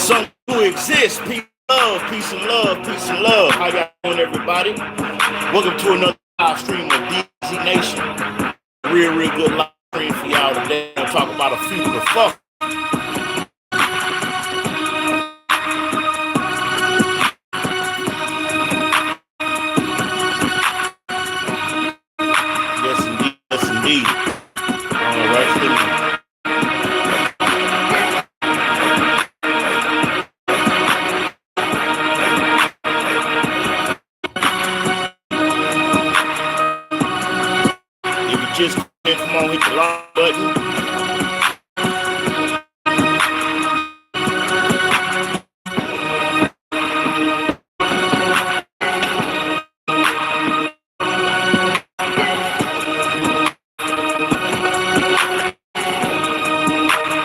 Some who exist. Peace and love, peace and love. How y'all doing, everybody? Welcome to another live stream of DZ Nation. Real good live stream for y'all today. I'm talking about a few of the fuck. Yes, indeed. Yes, indeed. All right, just come on, hit the like button.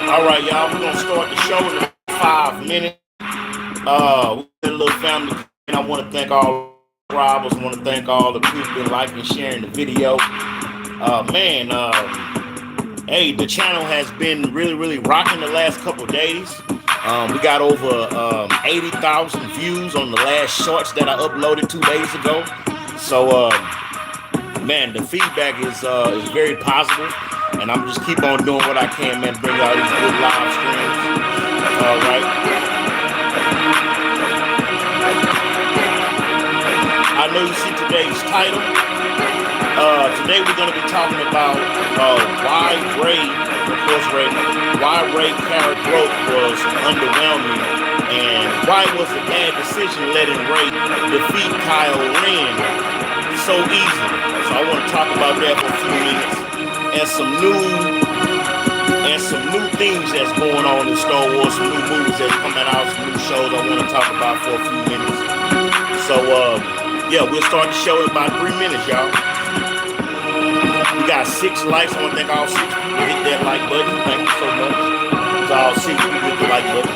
All right, y'all, we're gonna start the show in 5 minutes. We got a little family, and I want to thank all the subscribers. I want to thank all the people liking and sharing the video. Hey, the channel has been really rocking the last couple days. We got over 80,000 views on the last shorts that I uploaded 2 days ago. So, man, the feedback is very positive, and I'm just keep on doing what I can, man, bring out these good live streams. All right. I know you see today's title. Today we're going to be talking about why Rey character growth was underwhelming, and why it was a bad decision letting Rey defeat Kylo Ren so easily. So I want to talk about that for a few minutes, and some new things that's going on in Star Wars, some new movies that's coming out, some new shows I want to talk about for a few minutes. So yeah, we'll start the show in about 3 minutes, y'all. We got 6 likes. I want to thank all 6 people who hit that like button. Thank you so much. It's all 6 people hit the like button.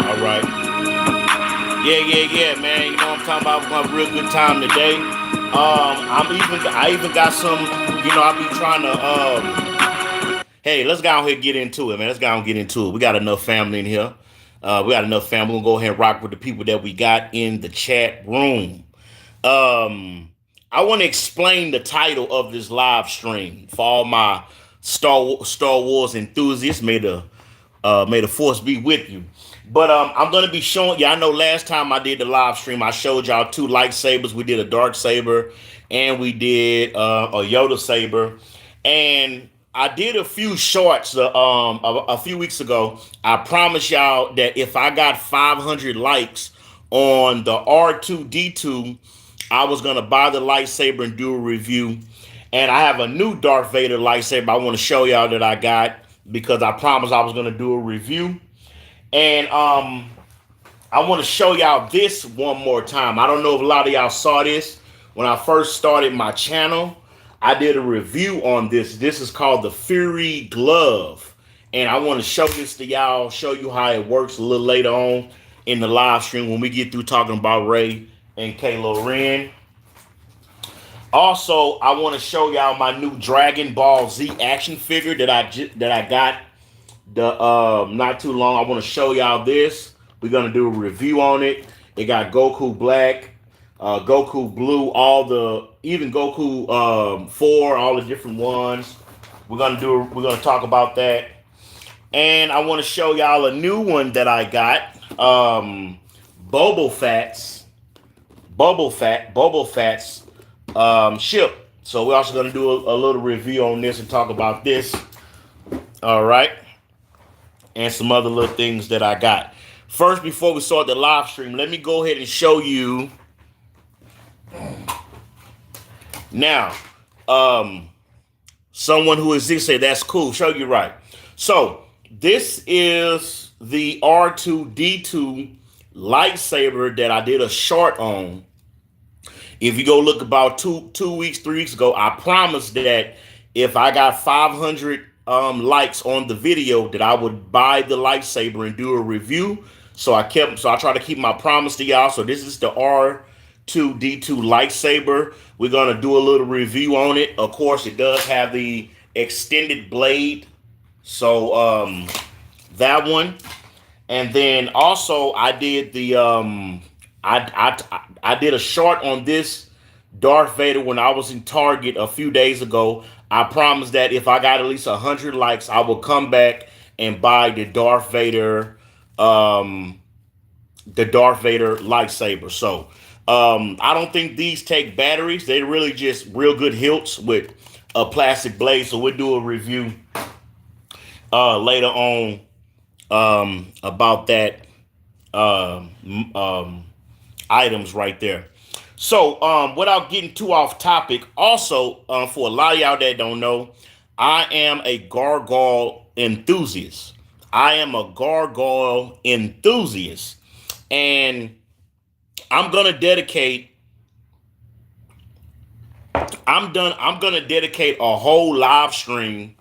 All right. Yeah, man. You know what I'm talking about? We're going to have a real good time today. I even got some, I'll be trying to, hey, let's go ahead and get into it, man. Let's go and get into it. We got enough family in here. We got enough family. We'll go ahead and rock with the people that we got in the chat room. I want to explain the title of this live stream for all my Star Wars enthusiasts. May the force be with you. But I'm going to be showing you. I know last time I did the live stream, I showed y'all 2 lightsabers. We did a dark saber and we did a Yoda saber. And I did a few shorts a few weeks ago. I promise y'all that if I got 500 likes on the R2-D2, I was going to buy the lightsaber and do a review. And I have a new Darth Vader lightsaber I want to show y'all that I got because I promised I was going to do a review. And I want to show y'all this one more time. I don't know if a lot of y'all saw this. When I first started my channel, I did a review on this. This is called the Fury Glove. And I want to show this to y'all, show you how it works a little later on in the live stream when we get through talking about Rey and Kylo Ren. Also, I want to show y'all my new Dragon Ball Z action figure that I got not too long. I want to show y'all this. We're going to do a review on it. It got Goku Black, Goku Blue, even Goku 4, all the different ones. We're gonna talk about that. And I want to show y'all a new one that I got. Boba Fett's ship. So we're also gonna do a little review on this and talk about this. All right. And some other little things that I got. First, before we start the live stream, let me go ahead and show you. Now, someone who exists say that's cool. Show you right. So this is the R2-D2 lightsaber that I did a short on. If you go look about 3 weeks ago, I promised that if I got 500 likes on the video, that I would buy the lightsaber and do a review. So I try to keep my promise to y'all. So this is the R2D2 lightsaber. We're gonna do a little review on it. Of course, it does have the extended blade. So that one. And then also I did the I did a short on this Darth Vader when I was in Target a few days ago. I promised that if I got at least 100 likes, I will come back and buy the Darth Vader lightsaber. So I don't think these take batteries. They're really just real good hilts with a plastic blade. So we'll do a review later on about that items right there. So without getting too off topic, also for a lot of y'all that don't know, I am a gargoyle enthusiast. I am a gargoyle enthusiast, and I'm gonna dedicate. I'm gonna dedicate a whole live stream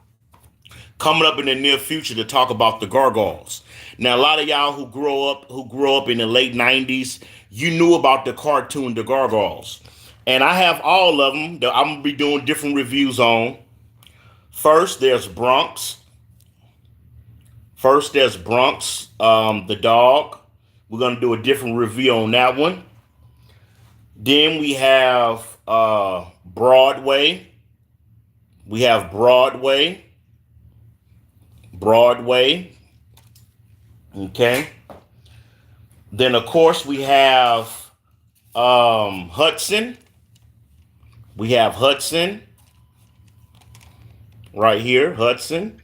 coming up in the near future to talk about the gargoyles. Now, a lot of y'all who grew up in the late '90s, you knew about the cartoon, the gargoyles, and I have all of them that I'm gonna be doing different reviews on. First, there's Bronx. The dog. We're gonna do a different review on that one. Then we have Broadway. We have Broadway. Okay. Then of course we have Hudson. We have Hudson right here, Hudson.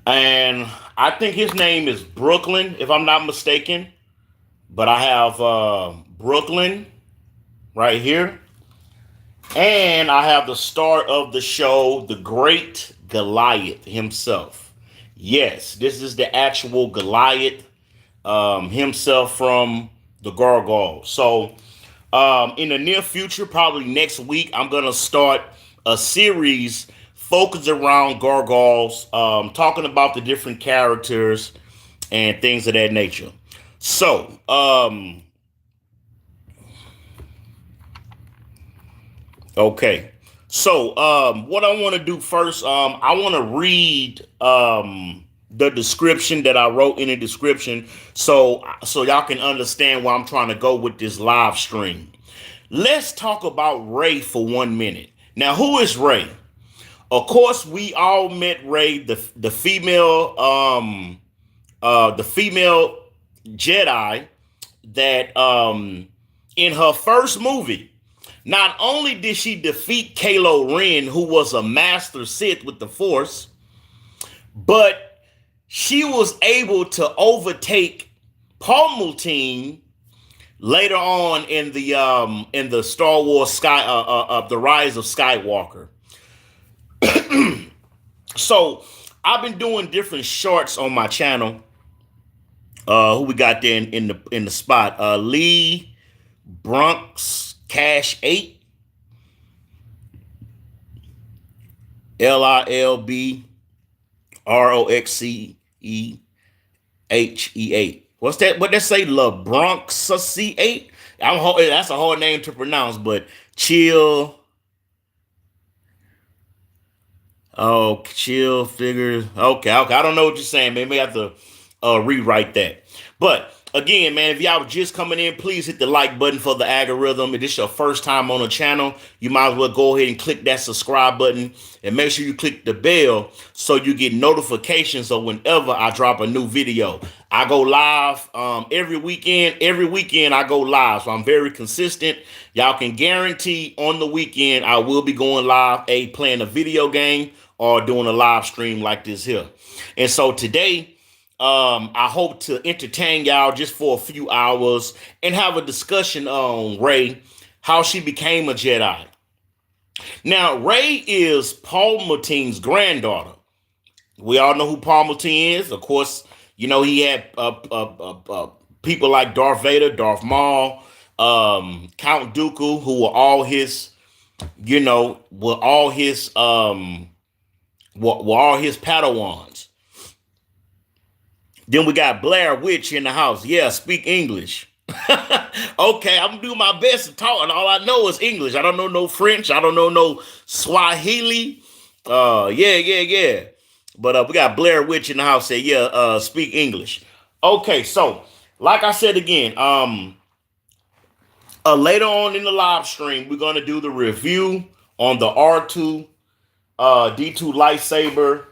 And I think his name is Brooklyn, if I'm not mistaken. But I have Brooklyn right here. And I have the star of the show, the great Goliath himself. Yes, this is the actual Goliath himself from the Gargoyle. So in the near future, probably next week, I'm going to start a series focused around gargoyles, talking about the different characters and things of that nature. So, okay. So, what I want to do first, I want to read the description that I wrote in the description, so y'all can understand where I'm trying to go with this live stream. Let's talk about Rey for 1 minute. Now, who is Rey? Of course, we all met Rey, the female Jedi that in her first movie, not only did she defeat Kylo Ren, who was a master Sith with the Force, but she was able to overtake Palpatine later on in the Star Wars the Rise of Skywalker. So I've been doing different shorts on my channel. Who we got there in the spot? Lee Bronx Cash 8, LILBROXCEHE8. What's that? What they say? La Bronx C8. That's a hard name to pronounce, but chill. Oh, chill figures. Okay. I don't know what you're saying. Maybe I have to rewrite that. But again, man, if y'all just coming in, please hit the like button for the algorithm. If this is your first time on the channel, you might as well go ahead and click that subscribe button and make sure you click the bell so you get notifications of whenever I drop a new video. I go live every weekend. Every weekend I go live, so I'm very consistent. Y'all can guarantee on the weekend I will be going live, playing a video game or doing a live stream like this here. And so today, I hope to entertain y'all just for a few hours and have a discussion on Rey, how she became a Jedi. Now, Rey is Palpatine's granddaughter. We all know who Palpatine is. Of course, you know he had people like Darth Vader, Darth Maul, Count Dooku, who were all his, were all his Padawans. Then we got Blair Witch in the house. Yeah, speak English. Okay, I'm gonna do my best to talk, and all I know is English. I don't know no French. I don't know no Swahili. Yeah. But we got Blair Witch in the house. Say yeah, speak English. Okay, so like I said again, later on in the live stream, we're gonna do the review on the R2 D2 lightsaber.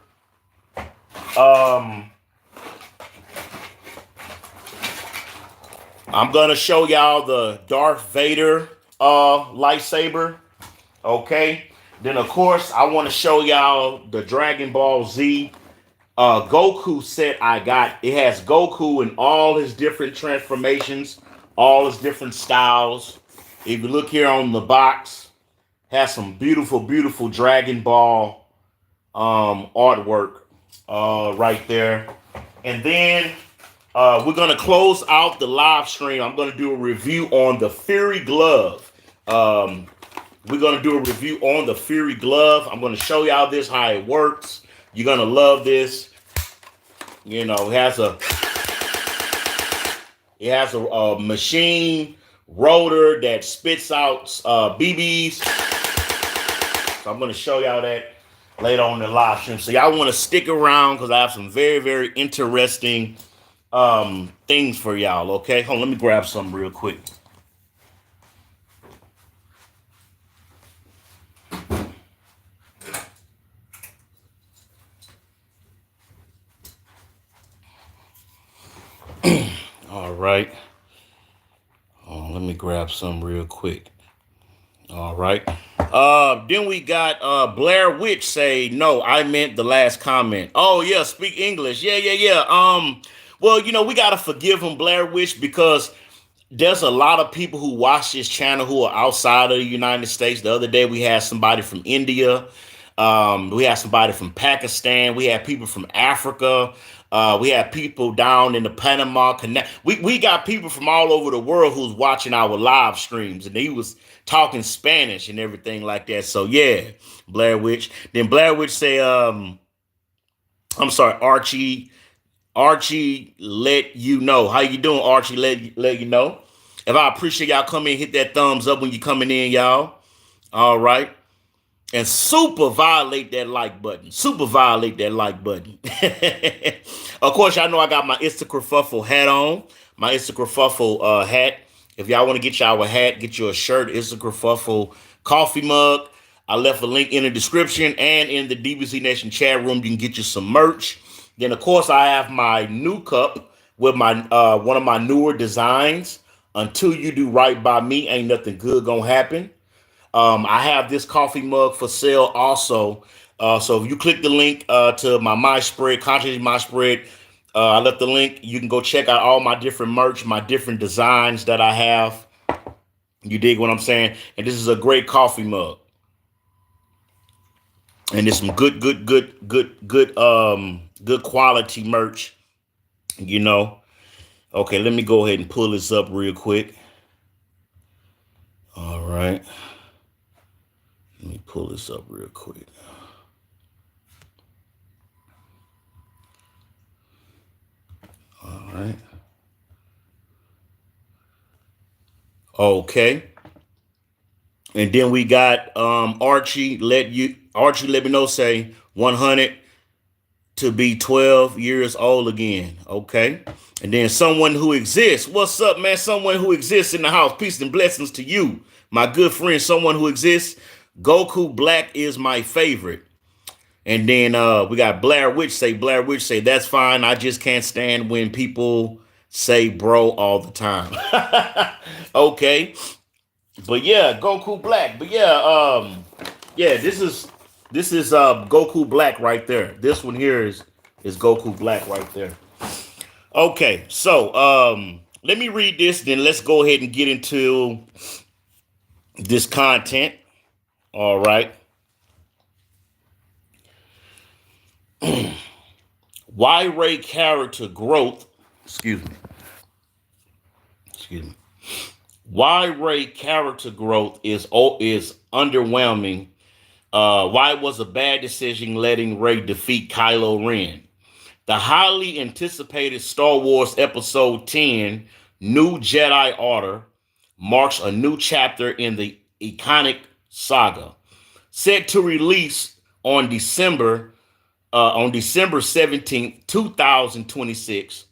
Um, I'm gonna show y'all the Darth Vader lightsaber. Okay. Then of course I want to show y'all the Dragon Ball Z Goku set I got. It has Goku in all his different transformations, all his different styles. If you look here on the box, has some beautiful, beautiful Dragon Ball artwork right there. And then we're gonna close out the live stream. I'm gonna do a review on the Fury glove. We're gonna do a review on the Fury glove. I'm gonna show y'all this how it works. You're gonna love this. You know, it has a machine rotor that spits out BBs. So I'm gonna show y'all that later on in the live stream. So y'all want to stick around because I have some very, very interesting things for y'all. Okay, hold on, let me grab some real quick. All right. Oh, let me grab some real quick. All right. Then we got Blair Witch say, no, I meant the last comment. Oh, yeah, speak English. Yeah. Well, you know, we gotta forgive him, Blair Witch, because there's a lot of people who watch this channel who are outside of the United States. The other day we had somebody from India. We had somebody from Pakistan. We had people from Africa. We had people down in the Panama Canal. We got people from all over the world who's watching our live streams, and he was talking Spanish and everything like that. So yeah, Blair Witch. Then Blair Witch say, I'm sorry, Archie, let you know. How you doing, Archie? Let you know. If I appreciate y'all coming in, hit that thumbs up when you coming in, y'all. All right. And super violate that like button. Super violate that like button. Of course, y'all know I got my Instacrafuffle hat on. My Instacrafuffle hat. If y'all want to get y'all a hat, get you a shirt, Instacrafuffle coffee mug. I left a link in the description and in the DBZ Nation chat room. You can get you some merch. Then, of course, I have my new cup with my one of my newer designs. Until you do right by me, ain't nothing good gonna happen. I have this coffee mug for sale also. So if you click the link to my spread, Conscious My Spread, I left the link. You can go check out all my different merch, my different designs that I have. You dig what I'm saying? And this is a great coffee mug. And there's some good quality merch, you know. Okay, let me go ahead and pull this up real quick. All right. Let me pull this up real quick. All right. Okay. And then we got Archie let me know, say 100 to be 12 years old again. Okay. And then someone who exists. What's up, man? Someone who exists in the house. Peace and blessings to you, my good friend. Someone who exists. Goku Black is my favorite. And then we got Blair Witch say, that's fine. I just can't stand when people say bro all the time. Okay. But yeah, Goku Black. But yeah, this is Goku Black right there. This one here is Goku Black right there. Okay, so let me read this, then let's go ahead and get into this content. All right. Why Rey character growth, excuse me. Why Rey character growth is underwhelming. Why it was a bad decision letting Rey defeat Kylo Ren. The highly anticipated Star Wars Episode 10, New Jedi Order, marks a new chapter in the iconic saga. Set to release on December 17th, 2026.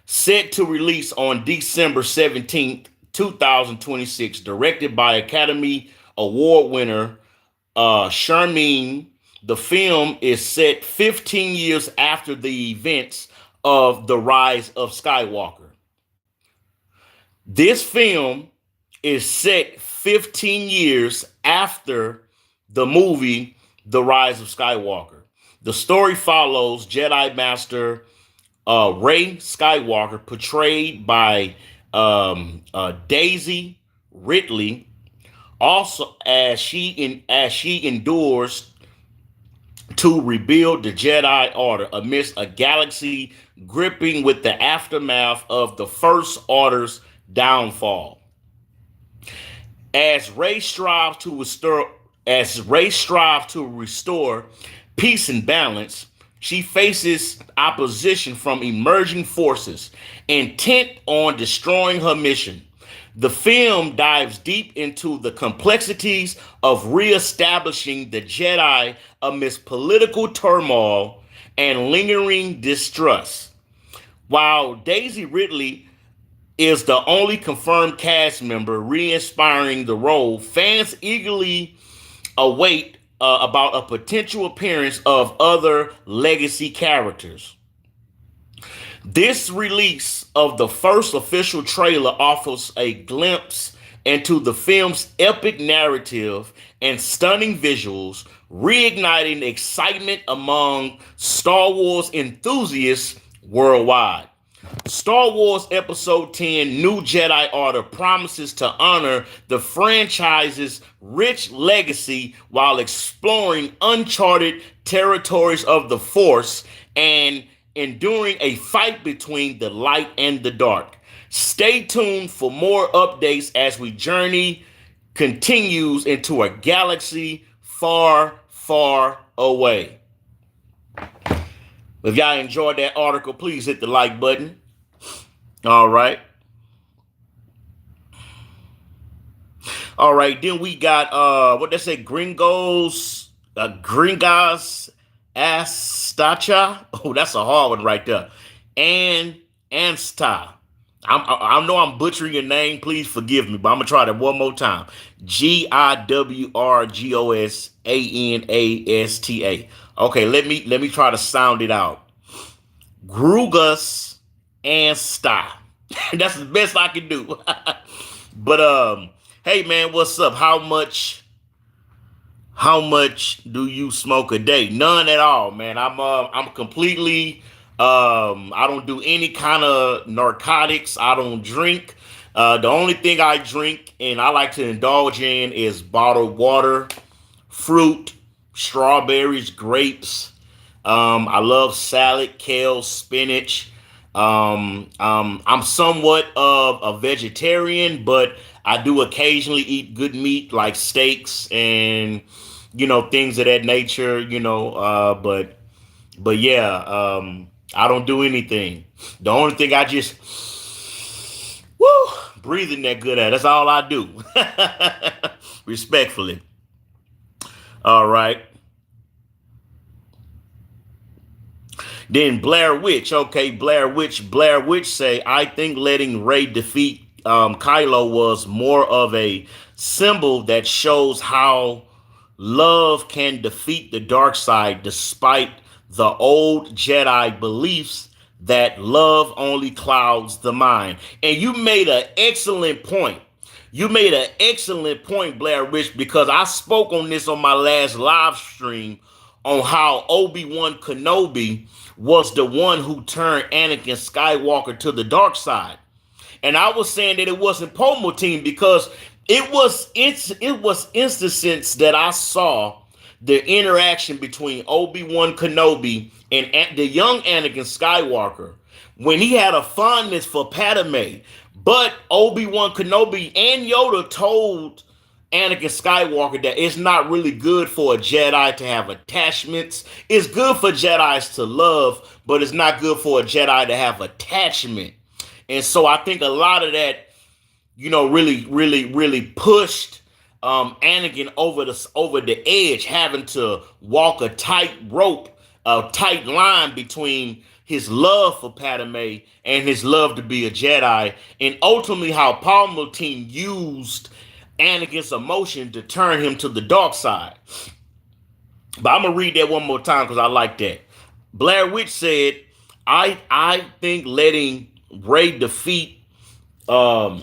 Set to release on December 17th, 2026. Directed by Academy Award winner Sharmeen. The film is set 15 years after the events of The Rise of Skywalker. This film is set 15 years after the movie The Rise of Skywalker. The story follows Jedi Master Rey Skywalker, portrayed by Daisy Ridley, also as she endures to rebuild the Jedi Order amidst a galaxy gripping with the aftermath of the First Order's downfall. As Rey strives to restore peace and balance, she faces opposition from emerging forces intent on destroying her mission. The film dives deep into the complexities of reestablishing the Jedi amidst political turmoil and lingering distrust. While Daisy Ridley is the only confirmed cast member re-inspiring the role, fans eagerly await about a potential appearance of other legacy characters. This release of the first official trailer offers a glimpse into the film's epic narrative and stunning visuals, reigniting excitement among Star Wars enthusiasts worldwide. Star Wars Episode 10 New Jedi Order promises to honor the franchise's rich legacy while exploring uncharted territories of the Force and enduring a fight between the light and the dark. Stay tuned for more updates as we journey continues into a galaxy far, far away. If y'all enjoyed that article, please hit the like button. All right. All right. Then we got what they say, Gringos Astacha. Oh, that's a hard one right there. And Ansta. I know I'm butchering your name. Please forgive me, but I'm gonna try that one more time. Giwrgosanasta. Okay, let me try to sound it out. Grugas and Sta. That's the best I can do. But hey man, what's up? How much do you smoke a day? None at all, man. I'm completely I don't do any kind of narcotics. I don't drink. The only thing I drink and I like to indulge in is bottled water, fruit, strawberries, grapes. I love salad, kale, spinach. I'm somewhat of a vegetarian, but I do occasionally eat good meat like steaks and things of that nature. But yeah, I don't do anything. The only thing I just breathing that good at. That's all I do. Respectfully. All right. Then Blair Witch. Okay, Blair Witch say, I think letting Rey defeat Kylo was more of a symbol that shows how love can defeat the dark side despite the old Jedi beliefs that love only clouds the mind. And you made an excellent point. Blair Witch, because I spoke on this on my last live stream on how Obi-Wan Kenobi was the one who turned Anakin Skywalker to the dark side. And I was saying that it wasn't Palpatine because it was instances that I saw the interaction between Obi-Wan Kenobi and the young Anakin Skywalker when he had a fondness for Padme. But Obi-Wan Kenobi and Yoda told Anakin Skywalker that it's not really good for a Jedi to have attachments. It's good for Jedis to love, but it's not good for a Jedi to have attachment. And so I think a lot of that, really pushed Anakin over the edge, having to walk a tight rope, a tight line between his love for Padme and his love to be a Jedi, and ultimately how Palpatine used Anakin's emotion to turn him to the dark side. But I'm gonna read that one more time because I like that. Blair Witch said, "I think letting Rey defeat Kylo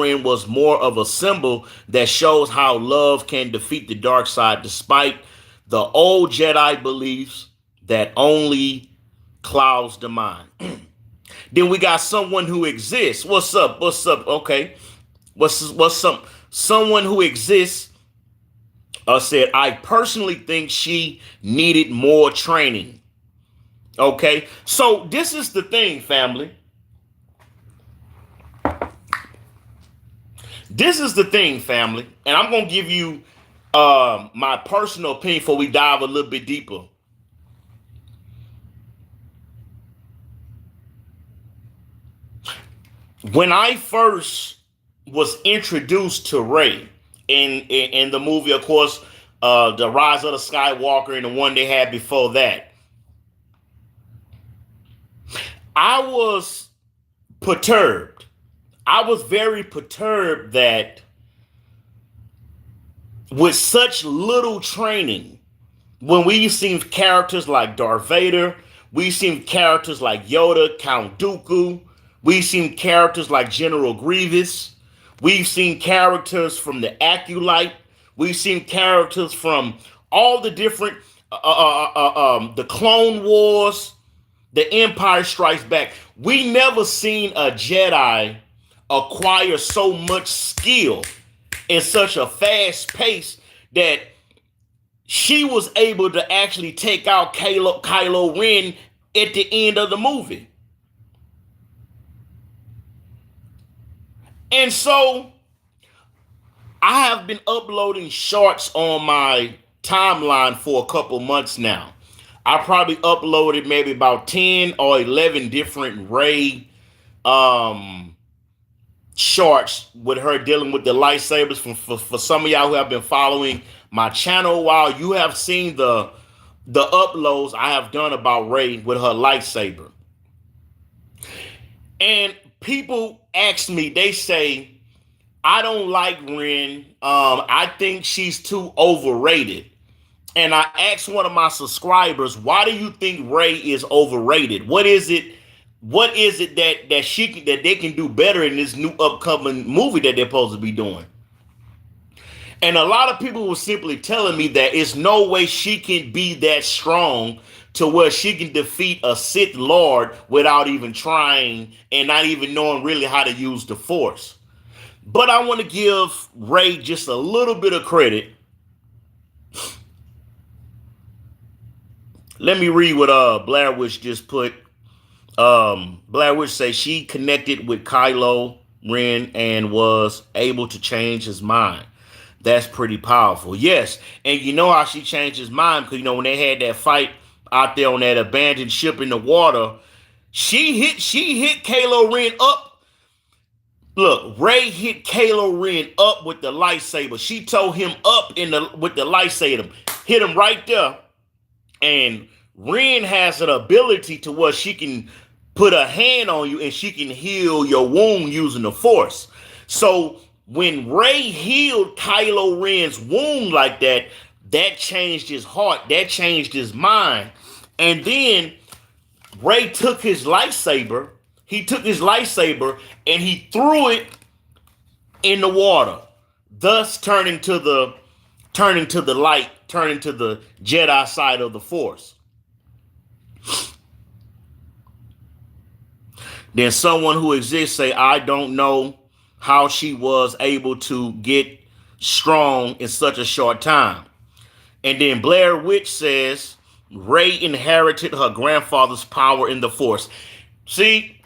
Ren was more of a symbol that shows how love can defeat the dark side, despite the old Jedi beliefs that only clouds the mind." Then we got someone who exists. What's up? What's up? Okay. What's up? Someone who exists said, "I personally think she needed more training." Okay. So this is the thing, family. This is the thing, family. And I'm going to give you my personal opinion before we dive a little bit deeper. When I first was introduced to Rey in the movie, of course, the Rise of the Skywalker and the one they had before that, I was perturbed. I was very perturbed that with such little training, when we've seen characters like Darth Vader, we've seen characters like Yoda, Count Dooku, we've seen characters like General Grievous, we've seen characters from the Acolyte, we've seen characters from all the different, the Clone Wars, the Empire Strikes Back. We never seen a Jedi acquire so much skill in such a fast pace that she was able to actually take out Kylo Ren at the end of the movie. And so I have been uploading shorts on my timeline for a couple months now. I probably uploaded maybe about 10 or 11 different Rey shorts with her dealing with the lightsabers. For some of y'all who have been following my channel a while, you have seen the uploads I have done about Rey with her lightsaber. And people ask me, they say, "I don't like Ren. I think she's too overrated." And I asked one of my subscribers, "Why do you think Rey is overrated? What is it that they can do better in this new upcoming movie that they're supposed to be doing?" And a lot of people were simply telling me that it's no way she can be that strong to where she can defeat a Sith Lord without even trying and not even knowing really how to use the Force. But I want to give Rey just a little bit of credit. Let me read what Blair Witch just put. Blair Witch says she connected with Kylo Ren and was able to change his mind. That's pretty powerful. Yes, and you know how she changed his mind, because when they had that fight out there on that abandoned ship in the water, she hit Kylo Ren up. Look, Rey hit Kylo Ren up with the lightsaber. She tore him up with the lightsaber, hit him right there. And Ren has an ability to where she can put a hand on you and she can heal your wound using the Force. So when Rey healed Kylo Ren's wound like that, that changed his heart. That changed his mind. And then Rey took his lightsaber. He took his lightsaber and he threw it in the water, thus turning to the light, turning to the Jedi side of the Force. Then someone who exists say, "I don't know how she was able to get strong in such a short time." And then Blair Witch says, "Rey inherited her grandfather's power in the Force." See,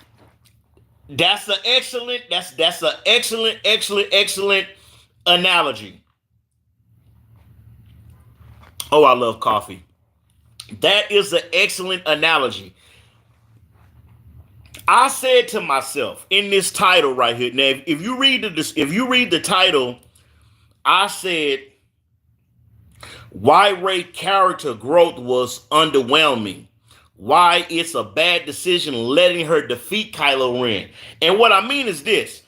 That's an excellent. That's an excellent analogy. Oh, I love coffee. That is an excellent analogy. I said to myself in this title right here. Now, if you read the title, I said why Rey character growth was underwhelming. Why it's a bad decision letting her defeat Kylo Ren. And what I mean is this.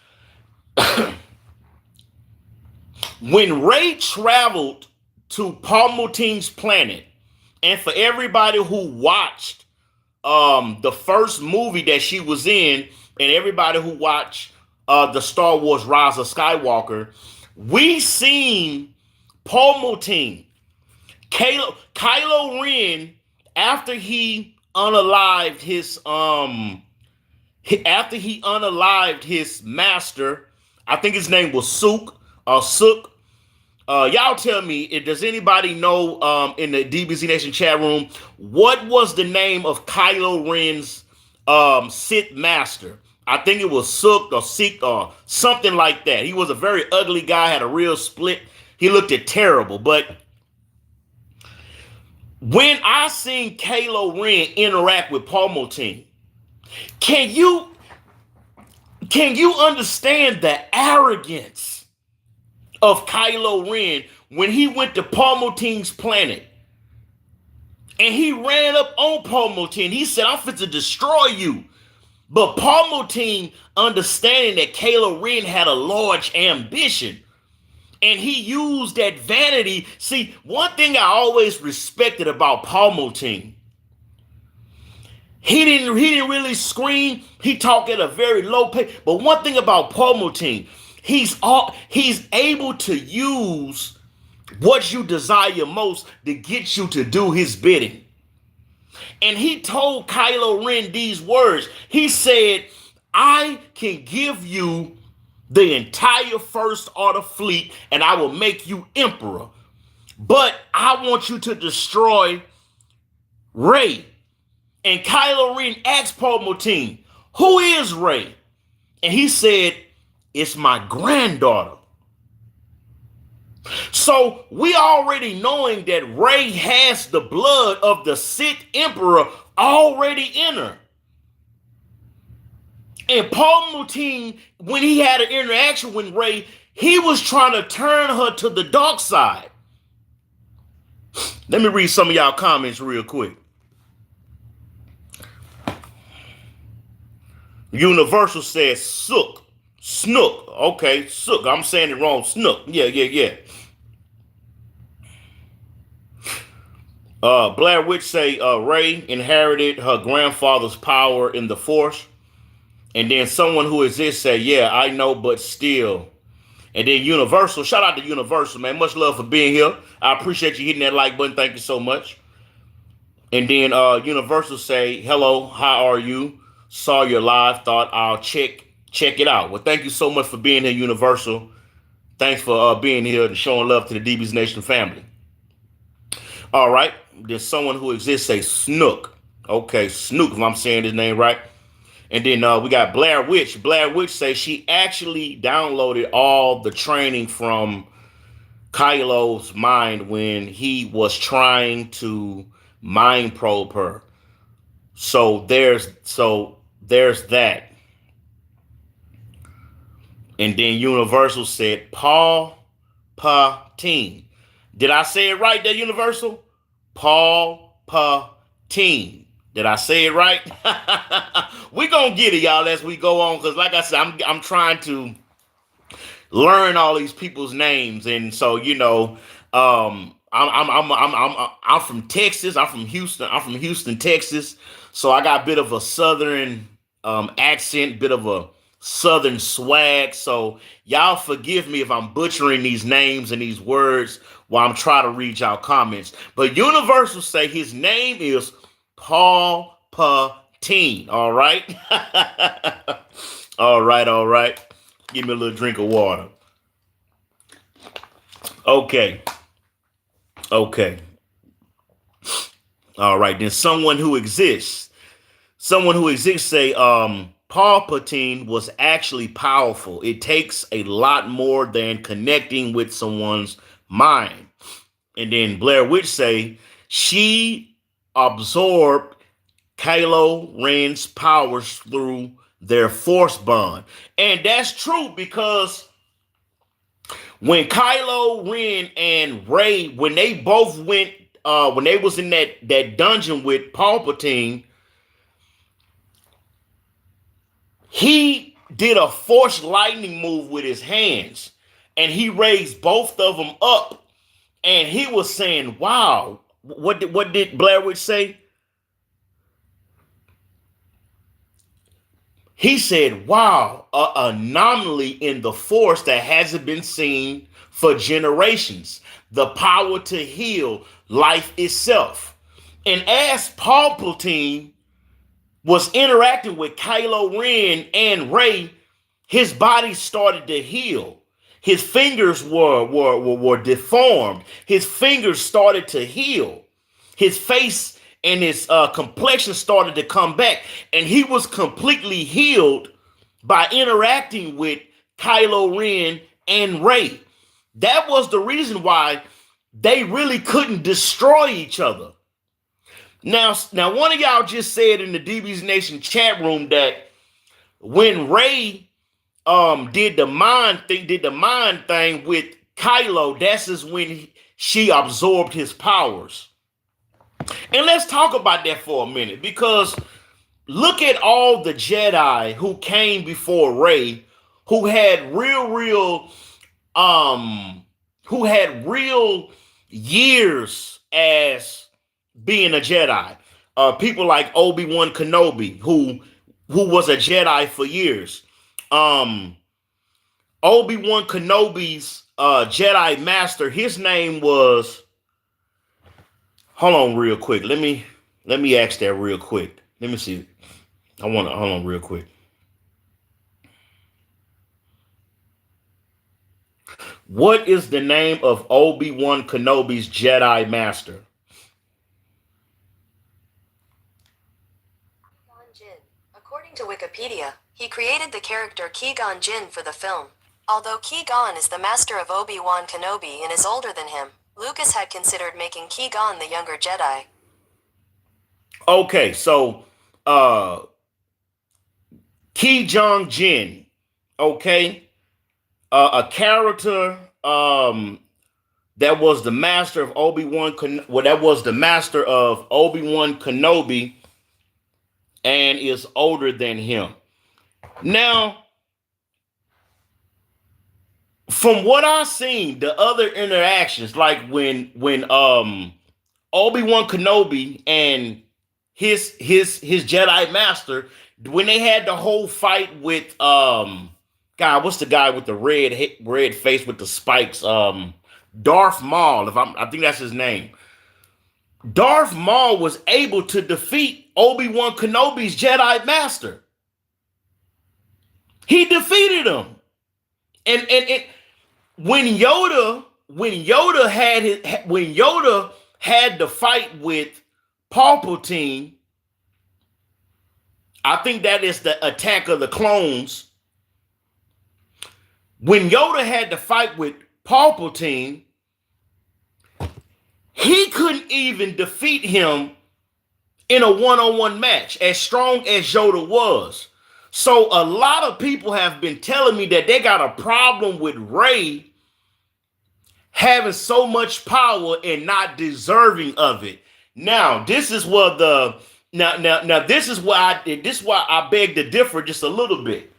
When Rey traveled to Palmutine's planet, and for everybody who watched the first movie that she was in, and everybody who watched the Star Wars Rise of Skywalker, we seen Palmutine, Kylo Ren, after he unalived his master. I think his name was Sook. Y'all tell me, does anybody know in the DBZ Nation chat room what was the name of Kylo Ren's Sith master? I think it was Sook or Seek or something like that. He was a very ugly guy, had a real split. He looked terrible. But when I seen Kylo Ren interact with Palmutine, can you understand the arrogance of Kylo Ren when he went to Palmutine's planet and he ran up on Palmutine? He said, "I'm fit to destroy you." But Palmutine, understanding that Kylo Ren had a large ambition, and he used that vanity. See, one thing I always respected about Palmutine, he didn't really scream. He talked at a very low pace. But one thing about Palmutine, he's able to use what you desire most to get you to do his bidding. And he told Kylo Ren these words. He said, "I can give you the entire First Order fleet, and I will make you emperor. But I want you to destroy Rey." And Kylo Ren asked Palmutine, "Who is Rey?" And he said, "It's my granddaughter." So we already knowing that Rey has the blood of the Sith Emperor already in her. And Palmutine, when he had an interaction with Rey, he was trying to turn her to the dark side. Let me read some of y'all comments real quick. Universal says Snook. Okay, Sook. I'm saying it wrong. Snook. Yeah. Blair Witch say Rey inherited her grandfather's power in the Force. And then someone who exists say, "Yeah, I know, but still." And then Universal, shout out to Universal, man. Much love for being here. I appreciate you hitting that like button. Thank you so much. And then Universal say, "Hello, how are you? Saw your live, thought I'll check it out." Well, thank you so much for being here, Universal. Thanks for being here and showing love to the DB's Nation family. All right. There's someone who exists say Snook. Okay, Snook, if I'm saying his name right. And then we got Blair Witch. Blair Witch says she actually downloaded all the training from Kylo's mind when he was trying to mind probe her. So there's that. And then Universal said Palpatine. Did I say it right there, Universal? Palpatine. Did I say it right? We gonna get it, y'all, as we go on, because like I said, I'm trying to learn all these people's names, and so I'm from Texas. I'm from Houston. I'm from Houston, Texas. So I got a bit of a southern accent, bit of a southern swag. So y'all forgive me if I'm butchering these names and these words while I'm trying to read y'all comments. But Universal say his name is Palpatine. All right. All right. Give me a little drink of water. Okay. All right. Then someone who exists say, Palpatine was actually powerful. It takes a lot more than connecting with someone's mind. And then Blair Witch say she absorbed Kylo Ren's powers through their force bond. And that's true because when Kylo Ren and Rey, when they both went, when they was in that dungeon with Palpatine, he did a force lightning move with his hands, and he raised both of them up, and he was saying, "Wow, what did Blair Witch say?" He said, "Wow, an anomaly in the force that hasn't been seen for generations. The power to heal life itself." And as Palpatine was interacting with Kylo Ren and Rey, his body started to heal. His fingers were deformed. His fingers started to heal. His face and his complexion started to come back, and he was completely healed by interacting with Kylo Ren and Rey. That was the reason why they really couldn't destroy each other. Now, one of y'all just said in the DB's Nation chat room that when Rey did the mind thing with Kylo, that's is when she absorbed his powers. And let's talk about that for a minute, because look at all the Jedi who came before Rey, who had real years as being a Jedi. People like Obi-Wan Kenobi, who was a Jedi for years. Obi-Wan Kenobi's Jedi Master, his name was, hold on real quick. Let me ask that real quick. Let me see. Hold on real quick. What is the name of Obi-Wan Kenobi's Jedi Master? According to Wikipedia, he created the character Qui-Gon Jinn for the film. Although Qui-Gon is the master of Obi-Wan Kenobi and is older than him, Lucas had considered making Qui-Gon the younger Jedi. Okay, so Qui-Gon Jinn, okay, a character that was the master of Obi-Wan Kenobi and is older than him. Now, from what I've seen, the other interactions, like when Obi-Wan Kenobi and his Jedi Master, when they had the whole fight with God, what's the guy with the red face with the spikes? Darth Maul, I think that's his name. Darth Maul was able to defeat Obi-Wan Kenobi's Jedi Master. He defeated him. And when Yoda had the fight with Palpatine, I think that is the Attack of the Clones. When Yoda had the fight with Palpatine, he couldn't even defeat him in a one-on-one match, as strong as Yoda was. So a lot of people have been telling me that they got a problem with Rey having so much power and not deserving of it. Now, this is what this is why I beg to differ just a little bit.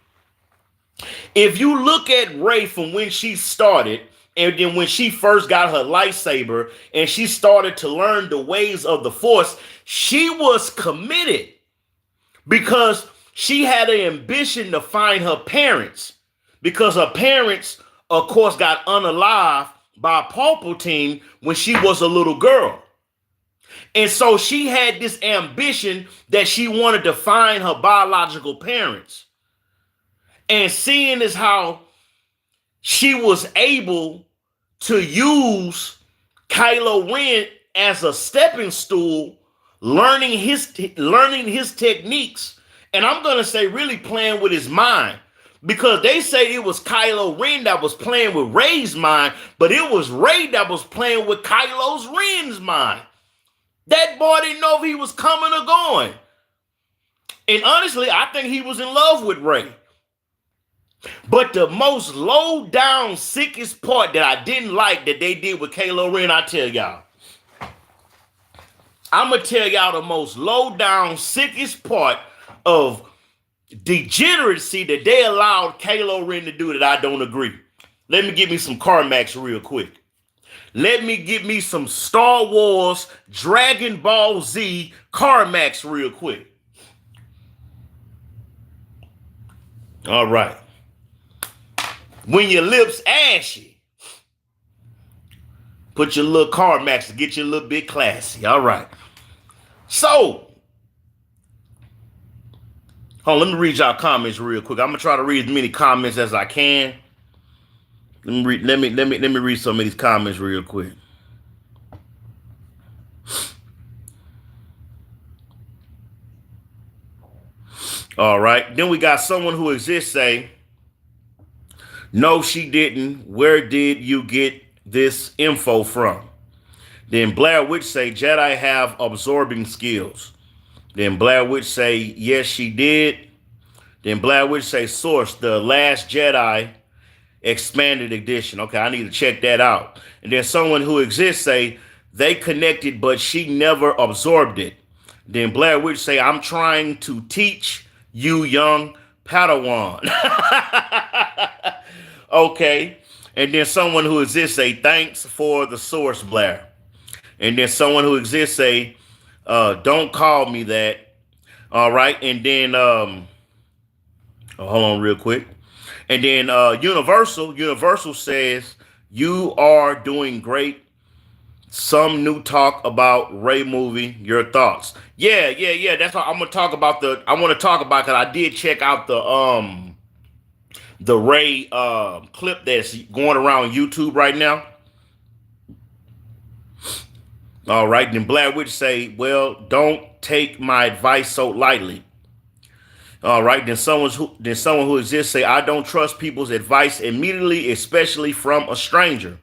If you look at Rey from when she started, and then when she first got her lightsaber and she started to learn the ways of the Force, she was committed because she had an ambition to find her parents, because her parents, of course, got unalived by Palpatine when she was a little girl. And so she had this ambition that she wanted to find her biological parents. And seeing as how she was able to use Kylo Ren as a stepping stool, learning his techniques And I'm going to say really playing with his mind. Because they say it was Kylo Ren that was playing with Rey's mind, but it was Rey that was playing with Kylo Ren's mind. That boy didn't know if he was coming or going. And honestly, I think he was in love with Rey. But the most low down, sickest part that I didn't like that they did with Kylo Ren, I tell y'all. I'm going to tell y'all the most low down, sickest part of degeneracy that they allowed Kylo Ren to do that I don't agree. Let me give me some CarMax real quick. Let me get me some Star Wars Dragon Ball Z CarMax real quick. All right. When your lips ashy, put your little CarMax to get you a little bit classy. All right. So, hold on, let me read y'all comments real quick. I'm gonna try to read as many comments as I can. Let me read some of these comments real quick. All right. Then we got someone who exists say, no, she didn't. Where did you get this info from? Then Blair Witch say, Jedi have absorbing skills. Then Blair Witch say, yes, she did. Then Blair Witch say, source, The Last Jedi expanded edition. Okay, I need to check that out. And then someone who exists say, they connected, but she never absorbed it. Then Blair Witch say, I'm trying to teach you, young Padawan. Okay. And then someone who exists say, thanks for the source, Blair. And then someone who exists say, don't call me that. All right. And then, hold on real quick. And then Universal says, you are doing great. Some new talk about Rey movie. Your thoughts? Yeah. That's what I'm gonna talk about. I want to talk about, because I did check out the Rey clip that's going around YouTube right now. All right, then Blair Witch say, well, don't take my advice so lightly. All right, then someone who exists say, I don't trust people's advice immediately, especially from a stranger.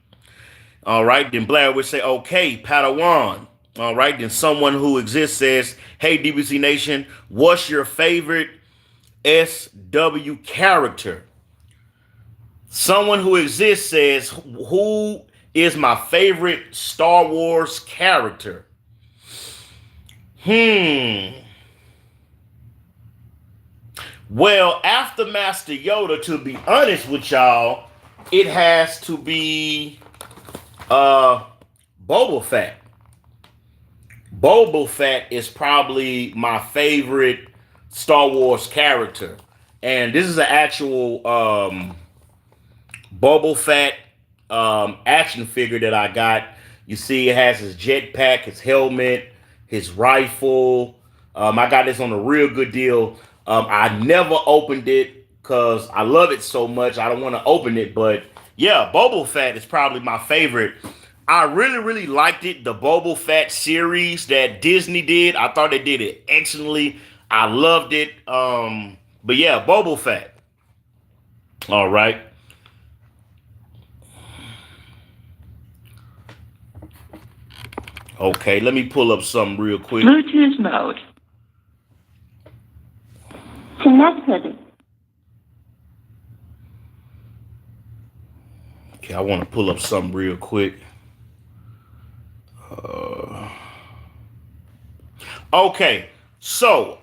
All right, then Blair Witch say, okay, Padawan. All right, then someone who exists says, hey, DBC Nation, what's your favorite SW character? Someone who exists says, who is my favorite Star Wars character? Well, after Master Yoda, to be honest with y'all, it has to be Boba Fett. Boba Fett is probably my favorite Star Wars character. And this is an actual Boba Fett action figure that I got. You see it has his jetpack, his helmet, his rifle. I got this on a real good deal. I never opened it because I love it so much. I don't want to open it. But yeah, Boba Fett is probably my favorite. I really liked it. The Boba Fett series that Disney did. I thought they did it excellently. I loved it. But yeah, Boba Fett. All right. Okay, let me pull up something real quick. Bluetooth mode. Connected. Okay, I want to pull up something real quick. Okay, so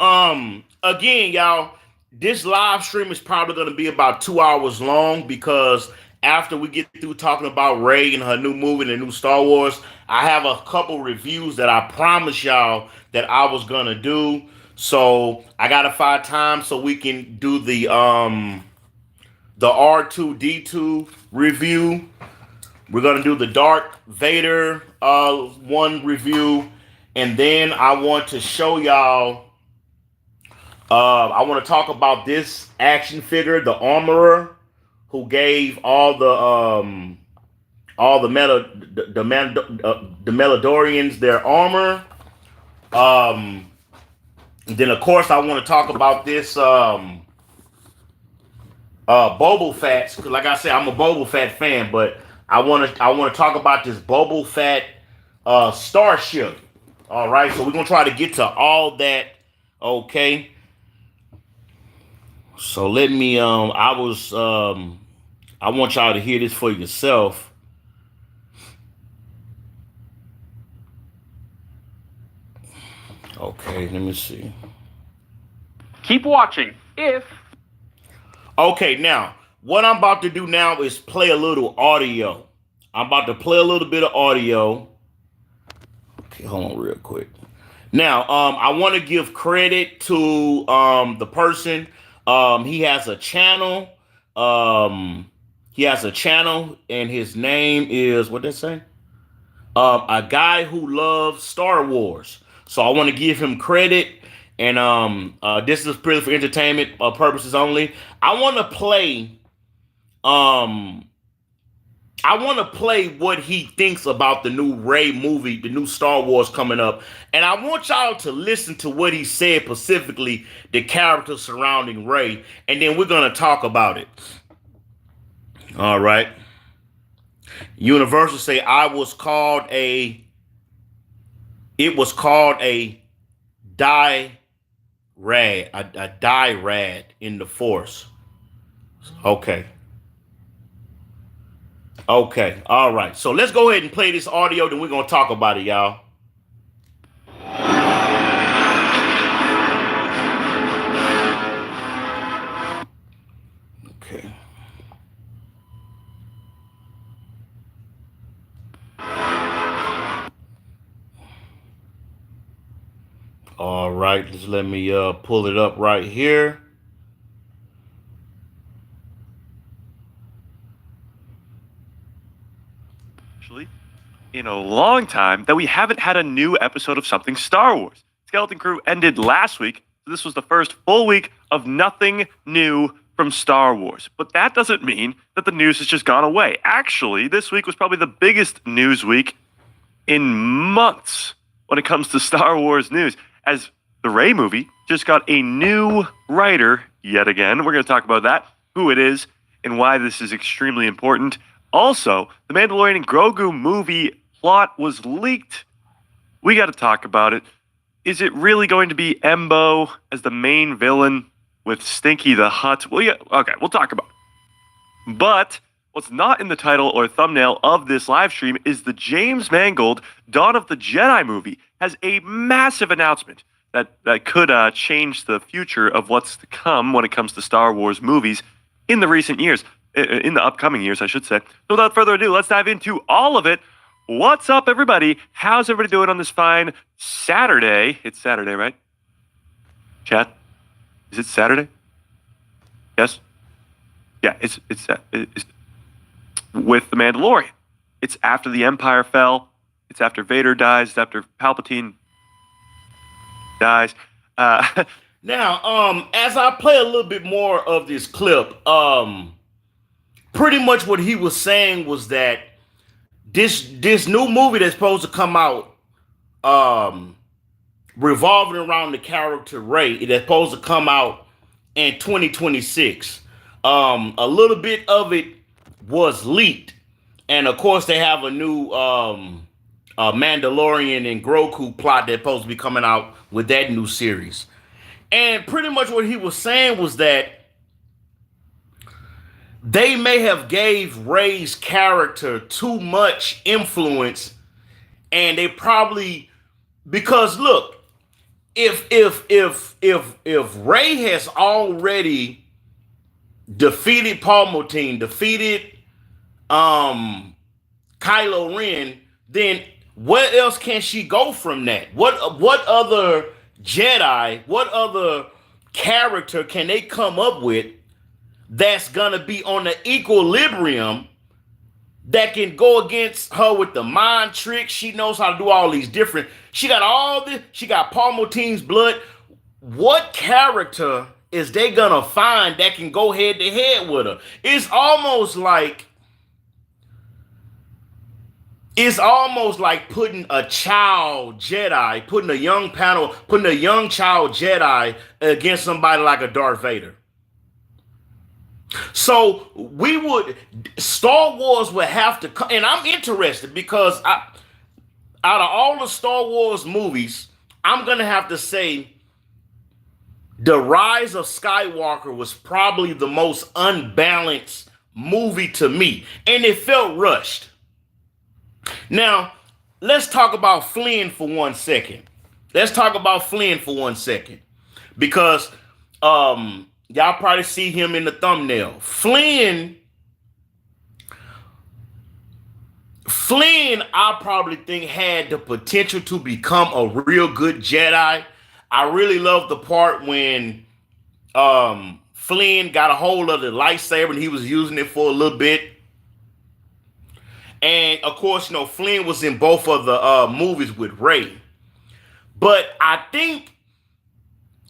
again, y'all, this live stream is probably going to be about 2 hours long, because after we get through talking about Rey and her new movie and the new Star Wars, I have a couple reviews that I promised y'all that I was going to do. So I got to find time so we can do the R2-D2 review. We're going to do the Darth Vader one review. And then I want to show y'all, I want to talk about this action figure, the Armorer, who gave all the Melodorians their armor. And then of course I want to talk about this Boba Fett, because like I said, I'm a Boba Fett fan, but I want to talk about this Boba Fett starship. All right, so we're gonna try to get to all that. Okay. So let me I want y'all to hear this for yourself. Okay, let me see. Keep watching if... Okay, now, what I'm about to do now is play a little audio. I'm about to play a little bit of audio. Okay, hold on real quick. Now, I want to give credit to the person. He has a channel. And his name is, what did they say? A guy who loves Star Wars. So I want to give him credit. And this is purely for entertainment purposes only. I want to play what he thinks about the new Rey movie, the new Star Wars coming up. And I want y'all to listen to what he said, specifically the character surrounding Rey, and then we're going to talk about it. All right. Universal say it was called a die-rad in the Force. Okay. Okay. All right. So let's go ahead and play this audio, then we're going to talk about it, y'all. Okay. All right. Just let me pull it up right here. In a long time that we haven't had a new episode of something Star Wars. Skeleton Crew ended last week, so this was the first full week of nothing new from Star Wars. But that doesn't mean that the news has just gone away. Actually, this week was probably the biggest news week in months when it comes to Star Wars news, as the Rey movie just got a new writer yet again. We're going to talk about that, who it is, and why this is extremely important. Also, the Mandalorian and Grogu movie plot was leaked. We got to talk about it. Is it really going to be Embo as the main villain with Stinky the Hutt? Well, yeah, okay, we'll talk about it. But what's not in the title or thumbnail of this live stream is the James Mangold Dawn of the Jedi movie has a massive announcement that could change the future of what's to come when it comes to Star Wars movies in the recent years, in the upcoming years, I should say. So without further ado, let's dive into all of it. What's up, everybody? How's everybody doing on this fine Saturday? It's Saturday, right? Chat? Is it Saturday? Yes? Yeah, it's with the Mandalorian. It's after the Empire fell. It's after Vader dies. It's after Palpatine dies. Now, as I play a little bit more of this clip, pretty much what he was saying was that this new movie that's supposed to come out, revolving around the character Rey, that's supposed to come out in 2026. A little bit of it was leaked, and of course they have a new Mandalorian and Grogu plot that's supposed to be coming out with that new series. And pretty much what he was saying was that they may have gave Rey's character too much influence, and they probably, because look, if Rey has already defeated Palpatine, defeated Kylo Ren, then where else can she go from that? What other Jedi, what other character can they come up with that's gonna be on the equilibrium that can go against her with the mind trick? She knows how to do all these different. She got all this. She got Palpatine's blood. What character is they gonna find that can go head to head with her? It's almost like It's almost like putting a child Jedi, putting a young panel, putting a young child Jedi against somebody like a Darth Vader. So Star Wars would have to come, and I'm interested because out of all the Star Wars movies, I'm gonna have to say the Rise of Skywalker was probably the most unbalanced movie to me, and it felt rushed. Now, let's talk about Flynn for 1 second. Because y'all probably see him in the thumbnail. Flynn, I probably think had the potential to become a real good Jedi. I really love the part when Flynn got a hold of the lightsaber and he was using it for a little bit. And of course, Flynn was in both of the movies with Rey. But I think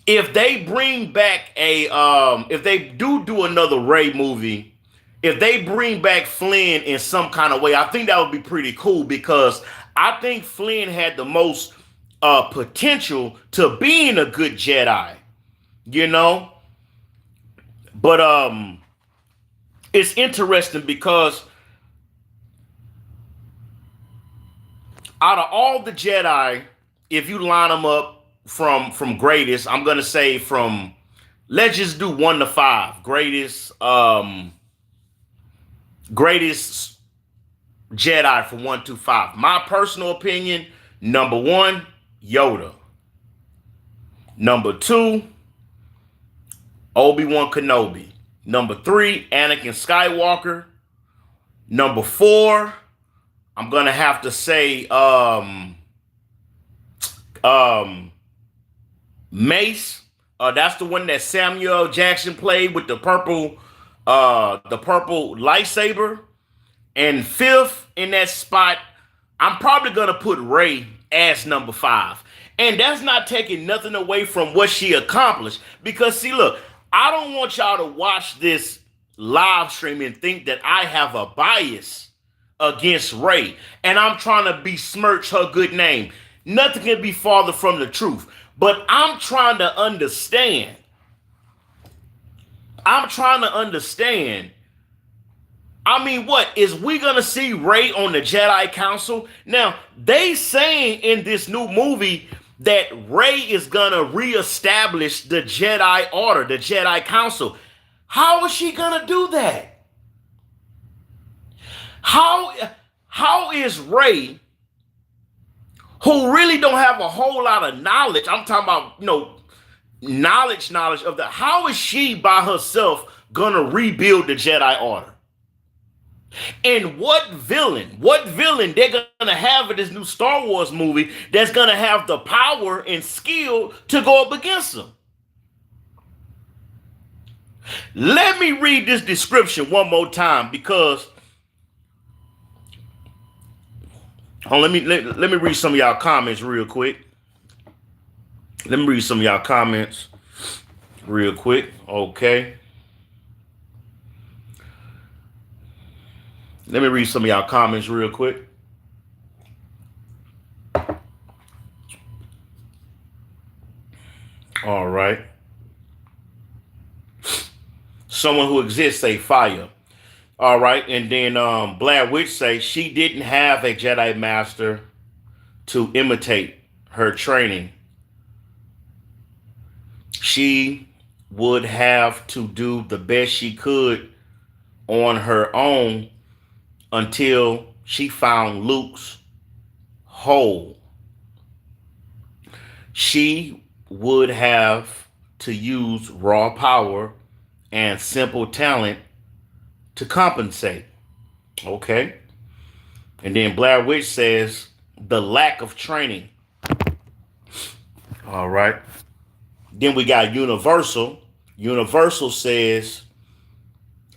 if they bring back if they do another Rey movie, if they bring back Flynn in some kind of way, I think that would be pretty cool because I think Flynn had the most potential to being a good Jedi, But it's interesting because out of all the Jedi, if you line them up from greatest, I'm gonna say let's just do 1 to 5. Greatest Jedi from 1 to 5. My personal opinion: number 1, Yoda. Number 2, Obi-Wan Kenobi. Number 3, Anakin Skywalker. Number 4, I'm gonna have to say Mace. That's the one that Samuel Jackson played with the purple lightsaber. And 5th in that spot, I'm probably gonna put Rey as number 5. And that's not taking nothing away from what she accomplished. Because see, look, I don't want y'all to watch this live stream and think that I have a bias against Rey and I'm trying to besmirch her good name. Nothing can be farther from the truth. But I'm trying to understand. I mean, what is we gonna see Rey on the Jedi Council? Now, they saying in this new movie that Rey is gonna reestablish the Jedi Order, the Jedi Council. How is she gonna do that? How is Rey, who really don't have a whole lot of knowledge? I'm talking about, knowledge of the. How is she by herself gonna rebuild the Jedi Order? And what villain they're gonna have in this new Star Wars movie that's gonna have the power and skill to go up against them? Let me read this description one more time because let me read some of y'all comments real quick. Okay. Let me read some of y'all comments real quick. All right. Someone who exists say fire. All right. And then Blair Witch say she didn't have a Jedi Master to imitate her training. She would have to do the best she could on her own until she found Luke's hole. She would have to use raw power and simple talent to compensate. Okay. And then Blair Witch says the lack of training. All right. Then we got Universal. Universal says,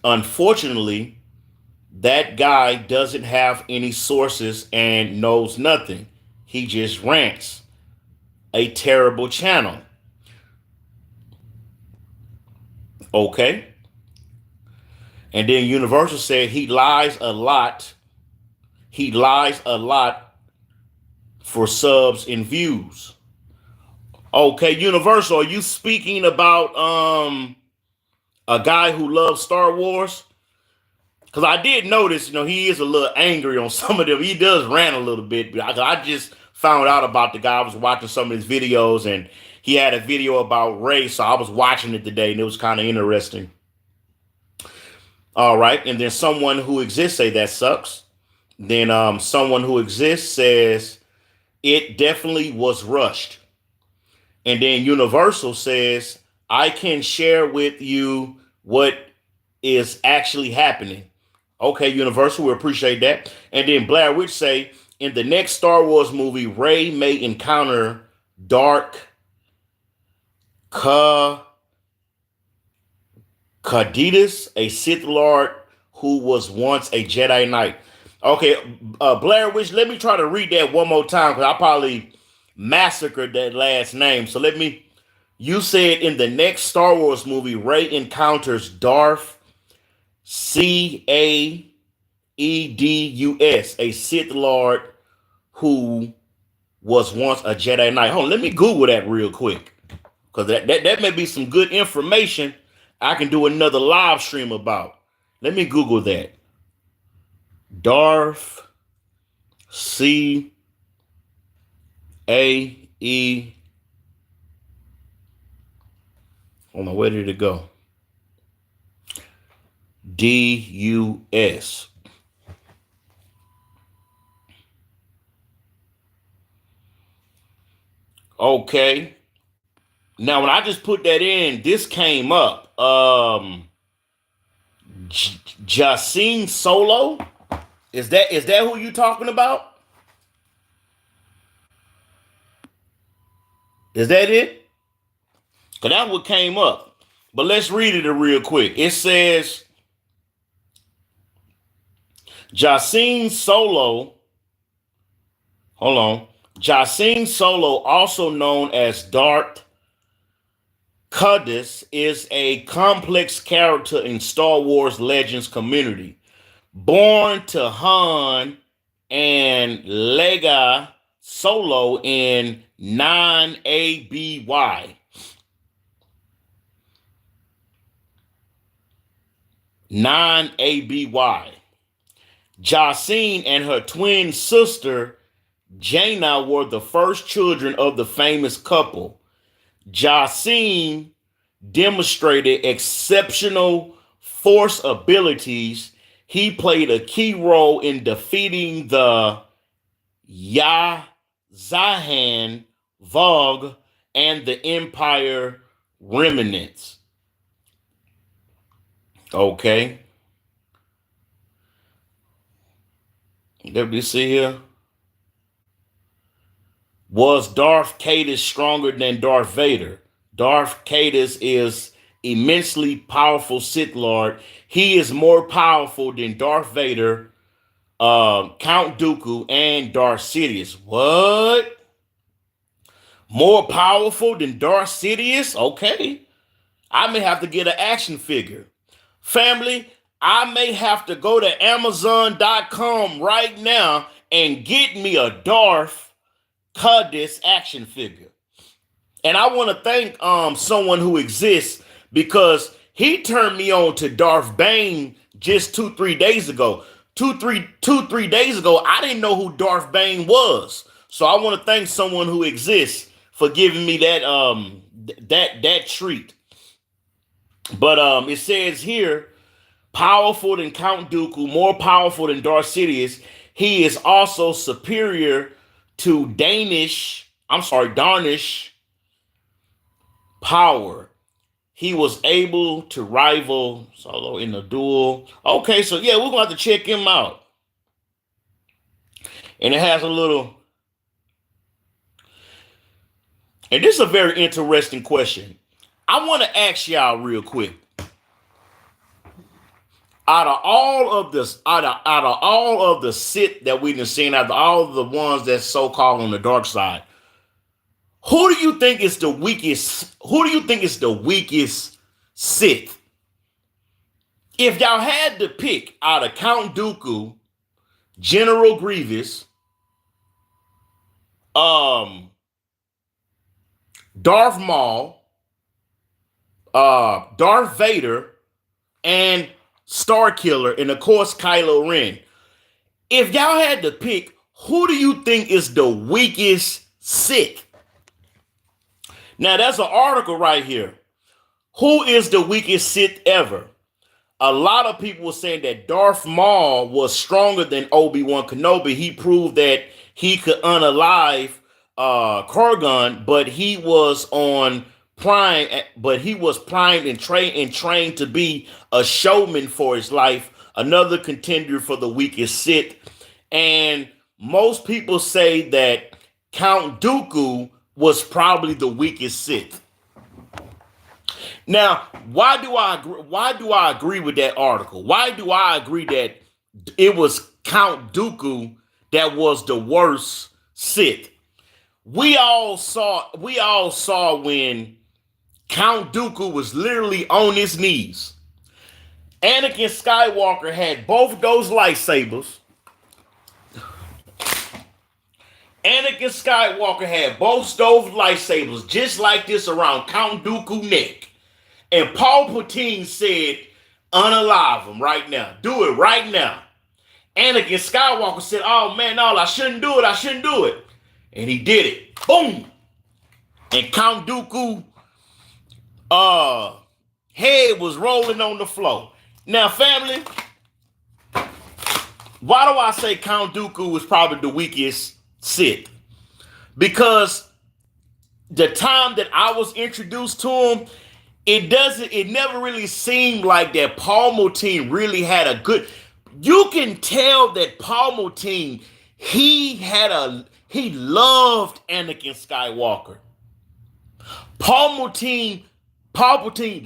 unfortunately, that guy doesn't have any sources and knows nothing. He just rants. A terrible channel. Okay. And then Universal said he lies a lot. he lies a lot for subs and views. Okay, Universal, are you speaking about a guy who loves Star Wars? Because I did notice, he is a little angry on some of them. He does rant a little bit. But I just found out about the guy. I was watching some of his videos, and he had a video about Rey, so I was watching it today, and it was kind of interesting. All right, and then someone who exists say that sucks. Then someone who exists says it definitely was rushed. And then Universal says, I can share with you what is actually happening. Okay, Universal, we appreciate that. And then Blair Witch say, in the next Star Wars movie, Rey may encounter Dark Kadidas, a Sith Lord who was once a Jedi Knight. Okay, Blair Witch, let me try to read that one more time because I probably massacred that last name. So you said in the next Star Wars movie, Rey encounters Darth Caedus, a Sith Lord who was once a Jedi Knight. Hold on, let me Google that real quick. Because that may be some good information I can do another live stream about. Let me Google that. Darth Caedus. Hold on, where did it go? D-U-S. Okay. Now, when I just put that in, this came up. Jacin Solo? Is that who you talking about? Is that it? Because that's what came up. But let's read it real quick. It says, Jacin Solo, hold on. Jacin Solo, also known as Darth Caedus, is a complex character in Star Wars Legends community. Born to Han and Lega Solo in 9 ABY. Jacin and her twin sister Jaina were the first children of the famous couple. Jacin demonstrated exceptional force abilities. He played a key role in defeating the Yazahan Vogue and the Empire remnants. Okay. Let me see here. Was Darth Caedus stronger than Darth Vader? Darth Caedus is immensely powerful Sith Lord. He is more powerful than Darth Vader, Count Dooku, and Darth Sidious. What? More powerful than Darth Sidious? Okay. I may have to get an action figure. Family, I may have to go to Amazon.com right now and get me a Darth Caedus action figure. And I want to thank someone who exists because he turned me on to Darth Bane just 2-3 days ago. 2-3 days ago, I didn't know who Darth Bane was. So I want to thank someone who exists for giving me that treat. But it says here, powerful than Count Dooku, more powerful than Darth Sidious. He is also superior to Danish power. He was able to rival Solo in the duel. Okay, so yeah, we're going to have to check him out. And it has a little... And this is a very interesting question. I want to ask y'all real quick. Out of all of the Sith that we've been seeing, out of all of the ones that's so-called on the dark side, who do you think is the weakest? Who do you think is the weakest Sith? If y'all had to pick out of Count Dooku, General Grievous, Darth Maul, Darth Vader, and Starkiller, and of course Kylo Ren. If y'all had to pick, who do you think is the weakest Sith? Now that's an article right here. Who is the weakest Sith ever? A lot of people were saying that Darth Maul was stronger than Obi-Wan Kenobi. He proved that he could unalive Qui-Gon, but he was primed and trained to be a showman for his life, another contender for the weakest Sith. And most people say that Count Dooku was probably the weakest Sith. Now, why do I agree with that article? Why do I agree that it was Count Dooku that was the worst Sith? We all saw when Count Dooku was literally on his knees. Anakin Skywalker had both those lightsabers. Anakin Skywalker had both those lightsabers just like this around Count Dooku's neck. And Palpatine said, unalive him right now. Do it right now. Anakin Skywalker said, oh man, no, I shouldn't do it. And he did it. Boom. And Count Dooku head was rolling on the floor. Now, family, why do I say Count Dooku was probably the weakest Sith? Because the time that I was introduced to him, it never really seemed like that Palpatine really had a good. You can tell that Palpatine, he loved Anakin Skywalker. Palpatine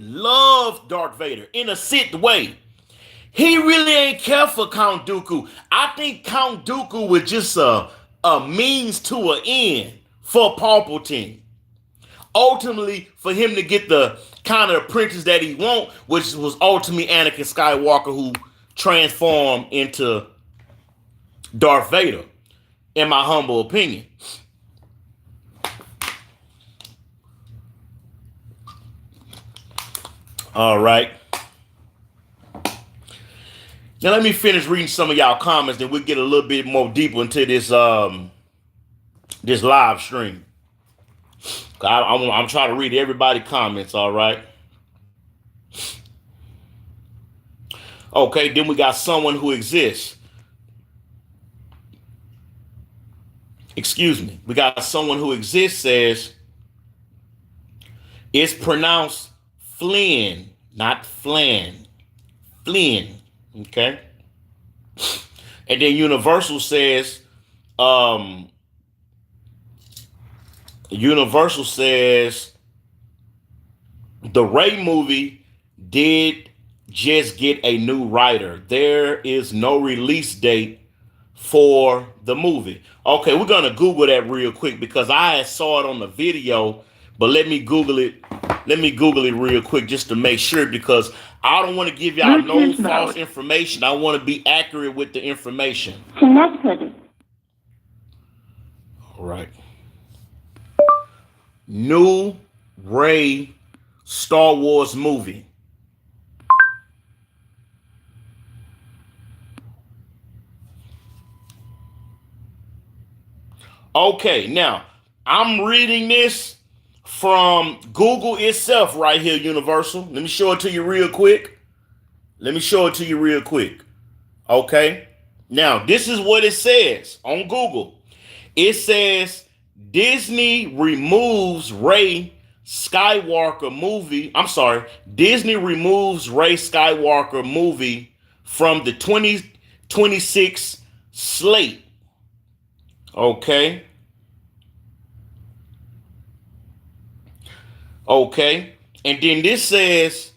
loved Darth Vader in a Sith way. He really ain't care for Count Dooku. I think Count Dooku was just a means to an end for Palpatine. Ultimately, for him to get the kind of apprentice that he want, which was ultimately Anakin Skywalker, who transformed into Darth Vader, in my humble opinion. All right. Now let me finish reading some of y'all comments, then we'll get a little bit more deeper into this this live stream. I'm trying to read everybody's comments, all right? Okay, then we got someone who exists. Excuse me. We got someone who exists says, it's pronounced Flynn, not Flan. Flynn, okay? And then Universal says, the Rey movie did just get a new writer. There is no release date for the movie. Okay, we're gonna Google that real quick because I saw it on the video, but let me Google it. Let me Google it real quick just to make sure, because I don't want to give y'all no false information. I want to be accurate with the information. Connected. All right. New Rey Star Wars movie. Okay, now I'm reading this from Google itself right here, Universal. Let me show it to you real quick. Okay. Now, this is what it says on Google. It says Disney removes Rey Skywalker movie. Disney removes Rey Skywalker movie from the 2026 slate. Okay. And then this says,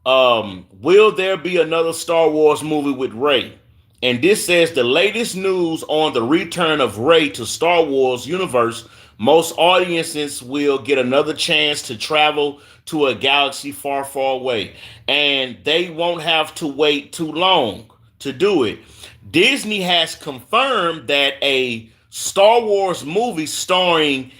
will there be another Star Wars movie with Rey? And this says the latest news on the return of Rey to Star Wars universe. Most audiences will get another chance to travel to a galaxy far, far away. And they won't have to wait too long to do it. Disney has confirmed that a Star Wars movie starring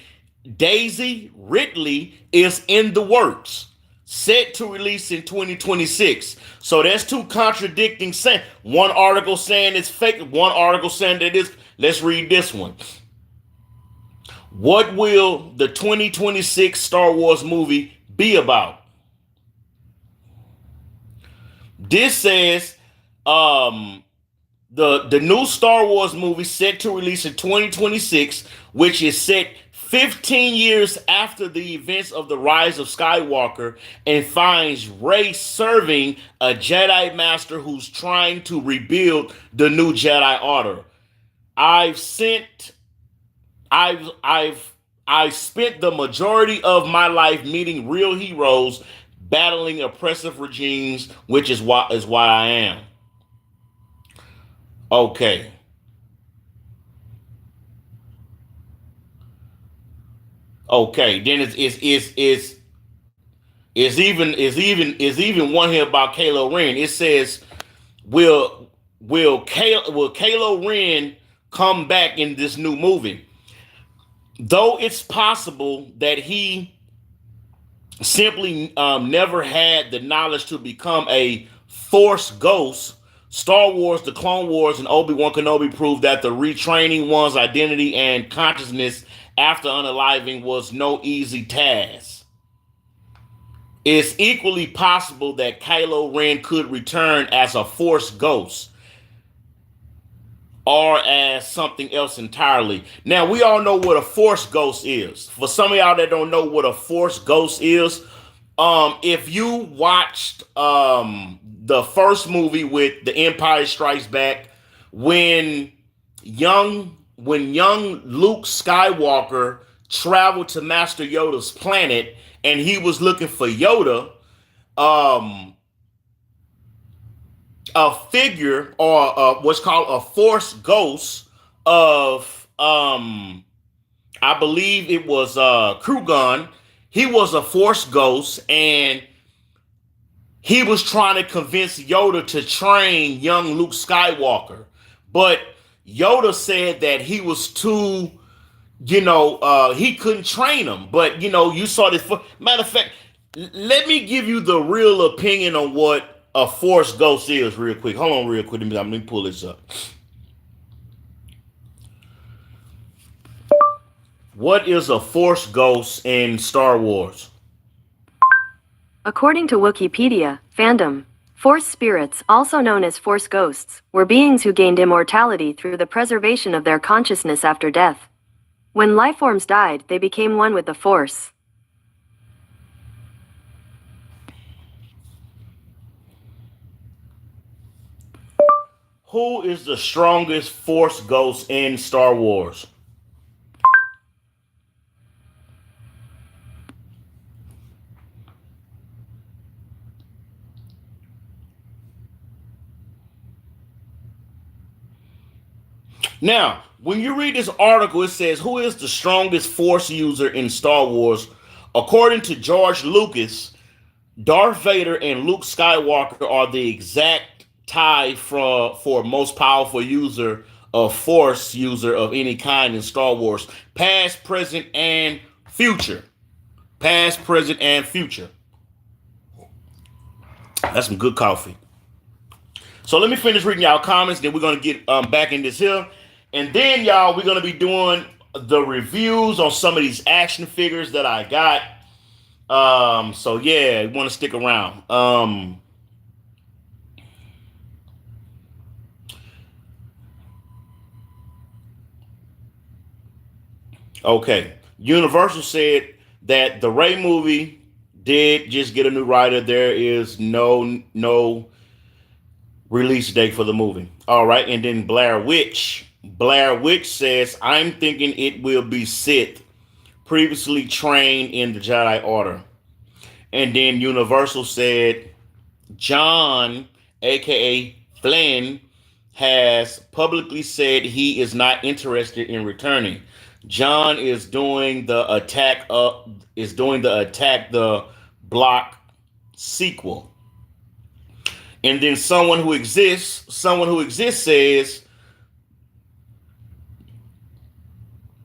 Daisy Ridley is in the works, set to release in 2026. So there's two contradicting saying. One article saying it's fake, one article saying that it's. Let's read this one. What will the 2026 Star Wars movie be about? This says the new Star Wars movie set to release in 2026, which is set 15 years after the events of the Rise of Skywalker, and finds Rey serving a Jedi Master who's trying to rebuild the new Jedi Order. I've spent the majority of my life meeting real heroes, battling oppressive regimes, which is why I am. Okay. Okay, then it's even one here about Kylo Ren. It says, will Kylo Ren come back in this new movie? Though it's possible that he simply never had the knowledge to become a Force ghost, Star Wars, The Clone Wars, and Obi-Wan Kenobi proved that the retraining one's identity and consciousness after unaliving was no easy task. It's equally possible that Kylo Ren could return as a Force ghost or as something else entirely. Now, we all know what a Force ghost is. For some of y'all that don't know what a Force ghost is, if you watched the first movie with The Empire Strikes Back, when young Luke Skywalker traveled to Master Yoda's planet and he was looking for Yoda, a figure or what's called a Force ghost of I believe it was Krugan. He was a Force ghost, and he was trying to convince Yoda to train young Luke Skywalker, but Yoda said that he was too, he couldn't train him. But you saw this. Matter of fact, let me give you the real opinion on what a Force ghost is real quick. Hold on real quick. Let me pull this up. What is a Force ghost in Star Wars? According to Wikipedia, fandom, Force spirits, also known as Force ghosts, were beings who gained immortality through the preservation of their consciousness after death. When life forms died, they became one with the Force. Who is the strongest Force ghost in Star Wars? Now, when you read this article, it says, who is the strongest Force user in Star Wars? According to George Lucas, Darth Vader and Luke Skywalker are the exact tie for most powerful user of Force user of any kind in Star Wars. Past, present, and future. Past, present, and future. That's some good coffee. So let me finish reading y'all comments, then we're going to get back in this here. And then, y'all, we're going to be doing the reviews on some of these action figures that I got. So, yeah, you want to stick around. Okay. Universal said that the Rey movie did just get a new writer. There is no release date for the movie. All right. And then Blair Witch says, I'm thinking it will be Sith, previously trained in the Jedi Order. And then Universal said, John, aka Flynn, has publicly said he is not interested in returning. John is doing the Attack the Block sequel. And then someone who exists says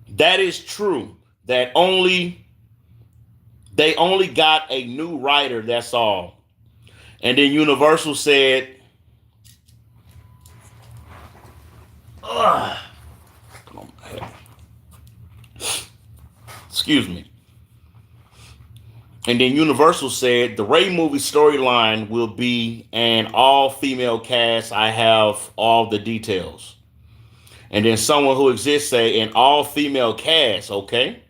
that is true. That they only got a new writer, that's all. And then Universal said, ugh, come on, my head. Excuse me. And then Universal said the Rey movie storyline will be an all-female cast. I have all the details. And then someone who exists say an all-female cast. Okay.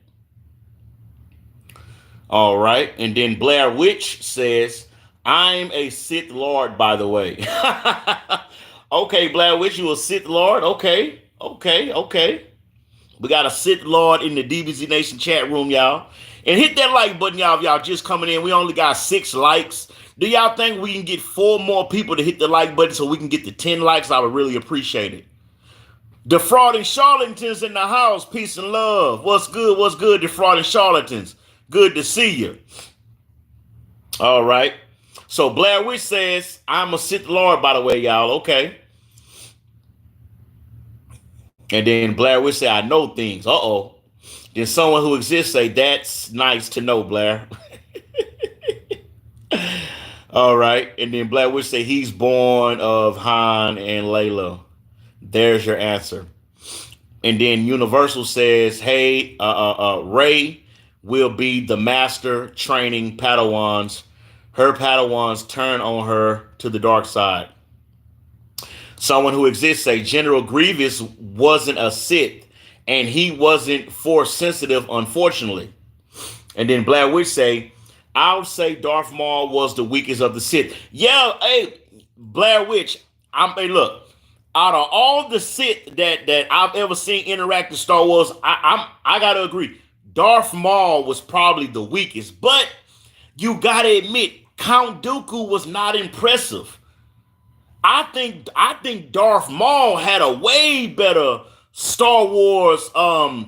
All right. And then Blair Witch says, I'm a Sith Lord, by the way. Okay, Blair Witch, you a Sith Lord? Okay. We got a Sith Lord in the DBZ Nation chat room, y'all. And hit that like button, y'all, if y'all just coming in. We only got 6 likes. Do y'all think we can get 4 more people to hit the like button so we can get to 10 likes? I would really appreciate it. Defrauding charlatans in the house. Peace and love. What's good, defrauding charlatans? Good to see you. All right. So Blair Witch says, I'm a Sith Lord, by the way, y'all. Okay. And then Blair Witch say, I know things. Uh-oh. Then someone who exists say, that's nice to know, Blair. All right. And then Blair Witch say, he's born of Han and Layla. There's your answer. And then Universal says, hey, Rey will be the master training Padawans. Her Padawans turn on her to the dark side. Someone who exists say General Grievous wasn't a Sith and he wasn't force sensitive, unfortunately. And then Blair Witch say, I would say Darth Maul was the weakest of the Sith. Yeah, hey, Blair Witch, hey, look, out of all the Sith that I've ever seen interact in Star Wars, I gotta agree, Darth Maul was probably the weakest. But you gotta admit, Count Dooku was not impressive. I think Darth Maul had a way better Star Wars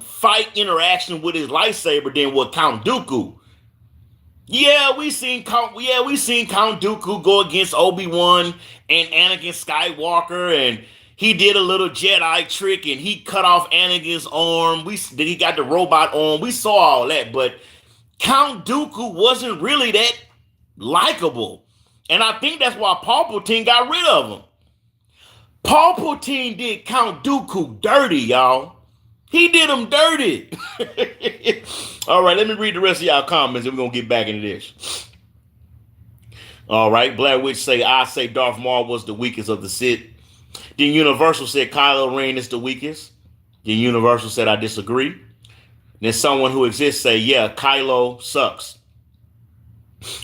fight interaction with his lightsaber than what Count Dooku. Yeah, we seen Count Dooku go against Obi-Wan and Anakin Skywalker, and he did a little Jedi trick and he cut off Anakin's arm. He got the robot arm. We saw all that, but Count Dooku wasn't really that likable. And I think that's why Palpatine got rid of him. Palpatine did Count Dooku dirty, y'all. He did him dirty. All right, let me read the rest of y'all comments and we're going to get back into this. All right, Blair Witch say, I say Darth Maul was the weakest of the Sith. Then Universal said Kylo Ren is the weakest. Then Universal said, I disagree. Then someone who exists say, yeah, Kylo sucks.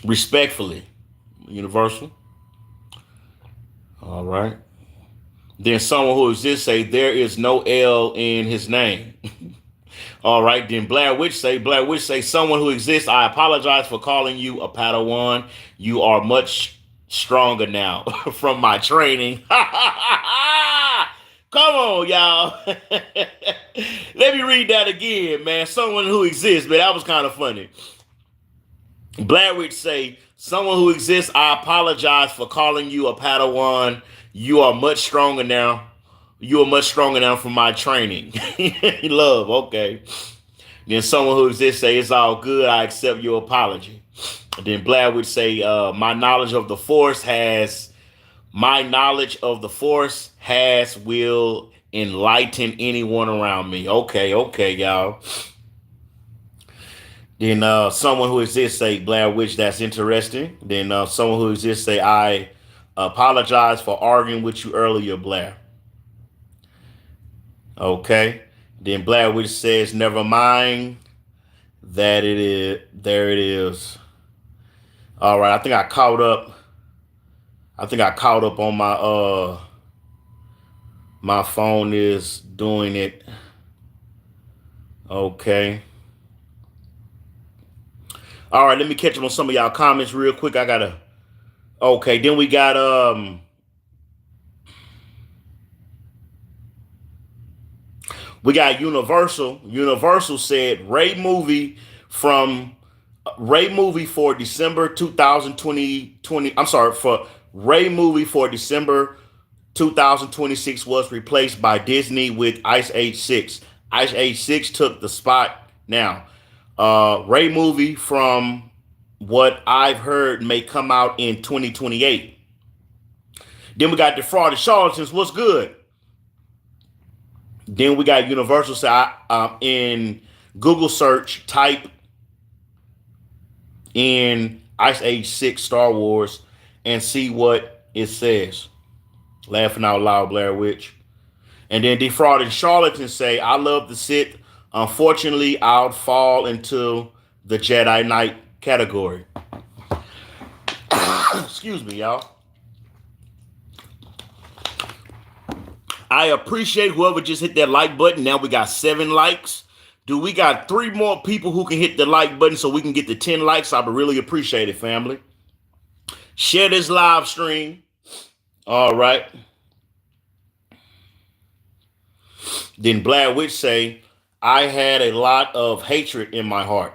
Respectfully. Universal. All right. Then someone who exists say there is no L in his name. All right. Then Blair Witch say someone who exists. I apologize for calling you a Padawan. You are much stronger now from my training. Come on, y'all. Let me read that again, man. Someone who exists, man. That was kind of funny. Blair Witch say, someone who exists, I apologize for calling you a Padawan. You are much stronger now. You are much stronger now from my training. Love, okay. Then someone who exists say, it's all good. I accept your apology. And then Blair would say, my knowledge of the Force will enlighten anyone around me. Okay, y'all. Then someone who exists say, Blair Witch, that's interesting. Then someone who exists say, I apologize for arguing with you earlier, Blair. Okay. Then Blair Witch says, never mind that it is. There it is. All right. I think I caught up on my my phone is doing it. Okay. All right, let me catch up on some of y'all comments real quick. Okay, then we got Universal. Universal said Rey movie for December 2020. I'm sorry, Rey movie for December 2026 was replaced by Disney with Ice Age 6. Ice Age 6 took the spot. Now, Rey movie, from what I've heard, may come out in 2028. Then we got Defrauded Charlatans. What's good? Then we got Universal. So in Google search, type in Ice Age 6 Star Wars and see what it says. Laughing out loud, Blair Witch. And then Defrauded Charlatans say, I love the Sith. Unfortunately, I'll fall into the Jedi Knight category. Excuse me, y'all. I appreciate whoever just hit that like button. Now we got 7 likes. Do we got 3 more people who can hit the like button so we can get to 10 likes? I would really appreciate it, family. Share this live stream. All right. Then Blair Witch say, I had a lot of hatred in my heart.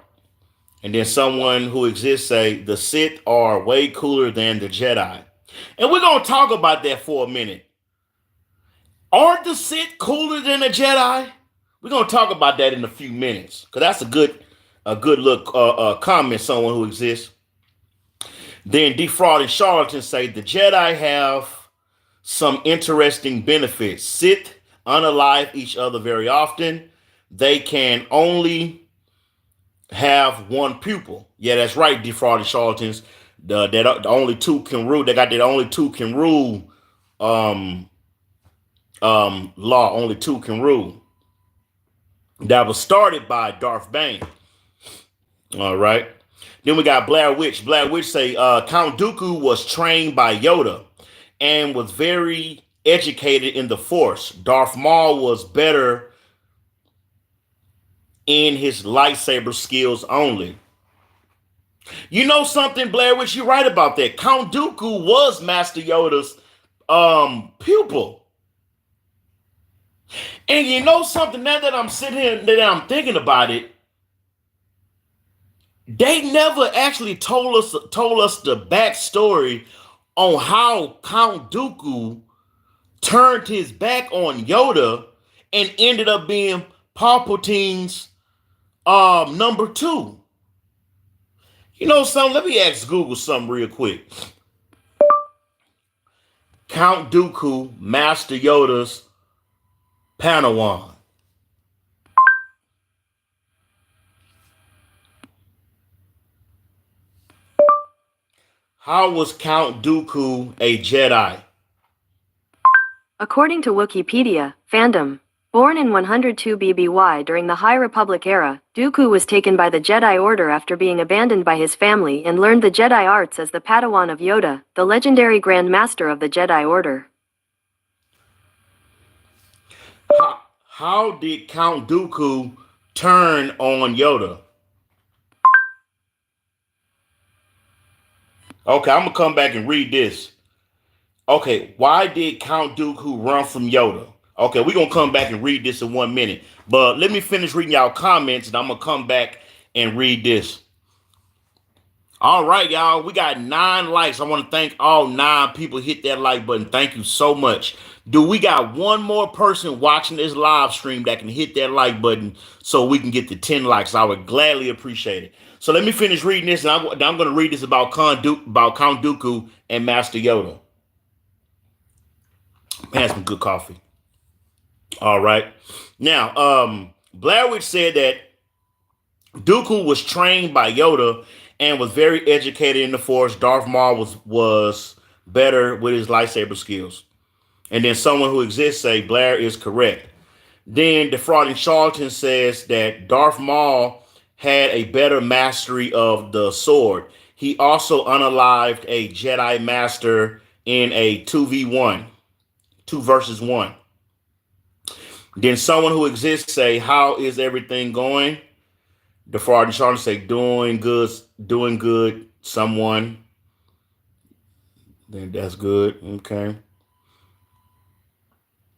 And then someone who exists say, the Sith are way cooler than the Jedi. And we're going to talk about that for a minute. Are the Sith cooler than the Jedi? We're going to talk about that in a few minutes, because that's a good look comment, someone who exists. Then Defrauding Charlatans say, the Jedi have some interesting benefits. Sith unalive each other very often. They can only have one pupil. Yeah, that's right, Defrauding Charlatans. The only 2 can rule. They got that only 2 can rule law. Only 2 can rule. That was started by Darth Bane. All right. Then we got Blair Witch. Blair Witch say Count Dooku was trained by Yoda and was very educated in the Force. Darth Maul was better in his lightsaber skills only. You know something, Blair Witch? You're right about that. Count Dooku was Master Yoda's pupil. And you know something, now that I'm sitting here, that I'm thinking about it, they never actually told us the backstory on how Count Dooku turned his back on Yoda and ended up being Palpatine's number 2. You know something? Let me ask Google something real quick. Count Dooku, Master Yoda's Padawan. How was Count Dooku a Jedi? According to Wikipedia, fandom. Born in 102 BBY during the High Republic era, Dooku was taken by the Jedi Order after being abandoned by his family and learned the Jedi arts as the Padawan of Yoda, the legendary Grand Master of the Jedi Order. How did Count Dooku turn on Yoda? Okay, I'm going to come back and read this. Okay, why did Count Dooku run from Yoda? Okay, we're going to come back and read this in 1 minute. But let me finish reading y'all comments, and I'm going to come back and read this. All right, y'all, we got 9 likes. I want to thank all 9 people hit that like button. Thank you so much. Do we got one more person watching this live stream that can hit that like button so we can get to 10 likes? I would gladly appreciate it. So let me finish reading this, and I'm going to read this about Count Dooku and Master Yoda. Man, some good coffee. All right. Now, Blair Witch said that Dooku was trained by Yoda and was very educated in the Force. Darth Maul was better with his lightsaber skills. And then someone who exists say Blair is correct. Then Defrauding Charlatan says that Darth Maul had a better mastery of the sword. He also unalived a Jedi Master in a 2v1, 2 versus 1. Then someone who exists say, how is everything going? Defrauding Charlatan say, doing good, someone. Then that's good, okay.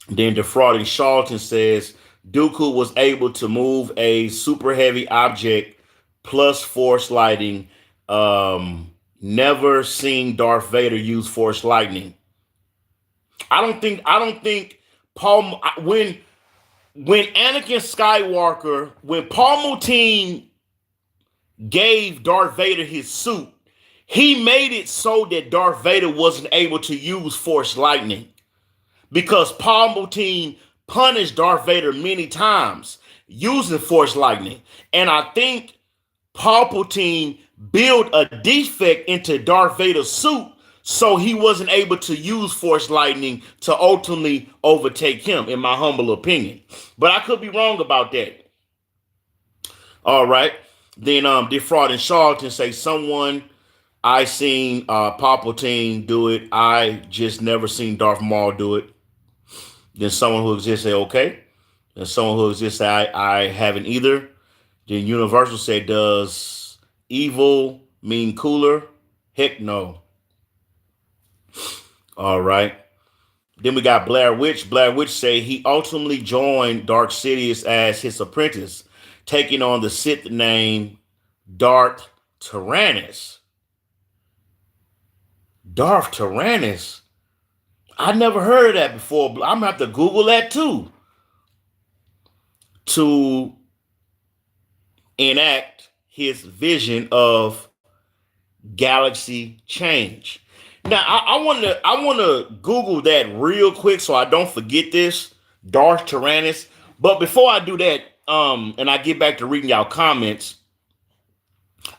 Then Defrauding Charlatan says, Dooku was able to move a super heavy object plus force lighting never seen Darth Vader use Force lightning. I don't think Paul when Anakin Skywalker, when Paul Moutine gave Darth Vader his suit, he made it so that Darth Vader wasn't able to use Force lightning because Paul Moutine punished Darth Vader many times using Force lightning. And I think Palpatine built a defect into Darth Vader's suit so he wasn't able to use Force lightning to ultimately overtake him, in my humble opinion. But I could be wrong about that. All right. Then defrauding charlatan say someone I seen Palpatine do it. I just never seen Darth Maul do it. Then someone who exists say okay. Then someone who exists say I haven't either. Then Universal say does evil mean cooler? Heck no. All right. Then we got Blair Witch. Blair Witch say he ultimately joined Dark Sidious as his apprentice, taking on the Sith name Darth Tyrannus. Darth Tyrannus? I never heard of that before. But I'm going to have to Google that too. To enact his vision of galaxy change. Now, I want to Google that real quick so I don't forget this, Darth Tyrannus. But before I do that, and I get back to reading y'all comments,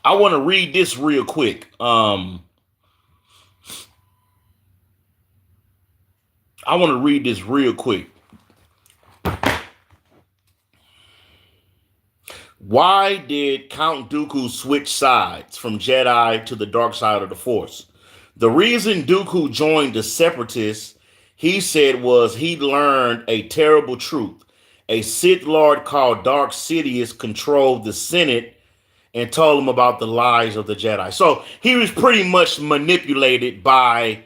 I want to read this real quick. I want to read this real quick. Why did Count Dooku switch sides from Jedi to the dark side of the Force? The reason Dooku joined the Separatists, he said, was he learned a terrible truth. A Sith Lord called Dark Sidious controlled the Senate and told him about the lies of the Jedi. So he was pretty much manipulated by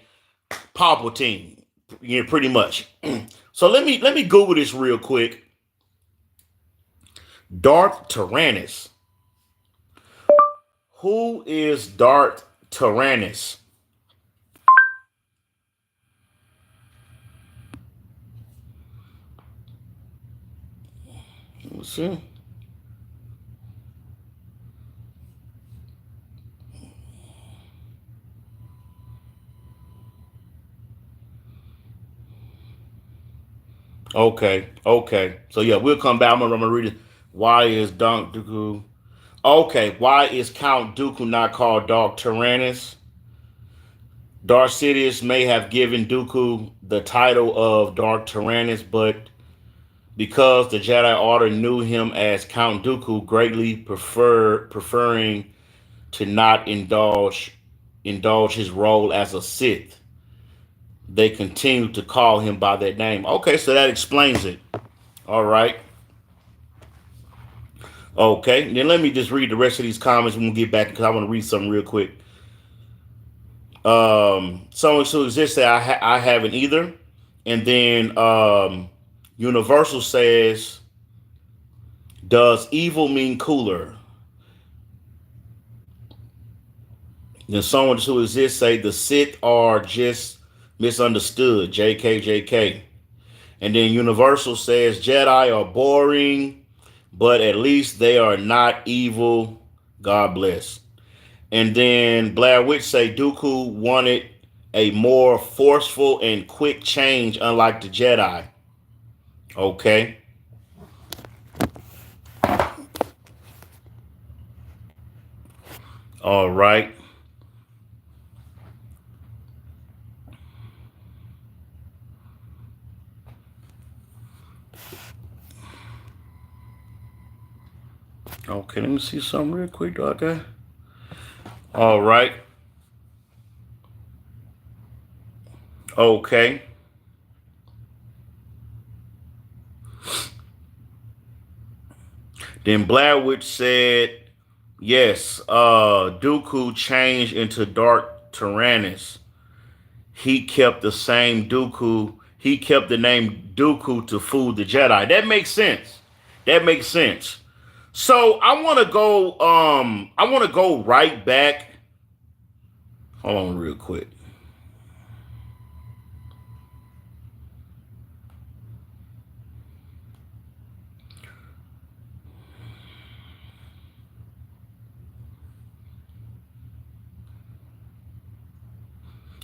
Palpatine, pretty much. So let me Google this real quick. Darth Tyrannus. Who is Darth Tyrannus? Let's see. Okay. So yeah, we'll come back. I'm gonna read it. Why is Count Dooku? Okay, why is Count Dooku not called Darth Tyrannus? Darth Sidious may have given Dooku the title of Darth Tyrannus, but because the Jedi Order knew him as Count Dooku, greatly preferring to not indulge his role as a Sith, they continue to call him by that name. Okay, so that explains it. All right. Okay, then let me just read the rest of these comments. We'll get back because I want to read something real quick. Someone who exists say I haven't either. And then Universal says, does evil mean cooler? Then someone who exists say the Sith are just misunderstood. JK. And then Universal says Jedi are boring, but at least they are not evil. God bless. And then Blair Witch say Dooku wanted a more forceful and quick change, unlike the Jedi. Okay. All right. Okay, let me see something real quick, okay? All right. Okay. Then Blair Witch said, yes, Dooku changed into Darth Tyrannus. He kept the same Dooku. He kept the name Dooku to fool the Jedi. That makes sense. So I want to go right back Hold on real quick.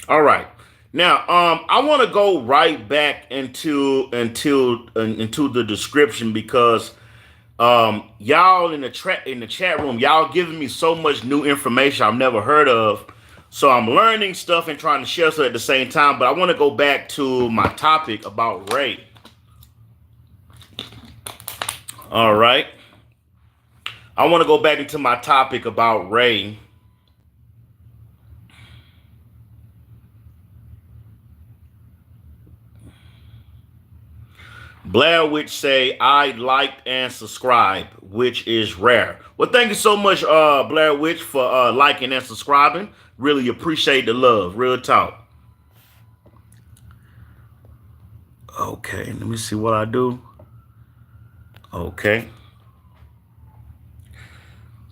All right. Now, I want to go right back into the description because y'all in the chat room, y'all giving me so much new information I've never heard of. So I'm learning stuff and trying to share stuff at the same time. But I want to go back to my topic about Rey. All right. I want to go back into my topic about Rey. Blair Witch say, I liked and subscribed, which is rare. Well, thank you so much, Blair Witch, for liking and subscribing. Really appreciate the love. Real talk. Okay, let me see what I do. Okay.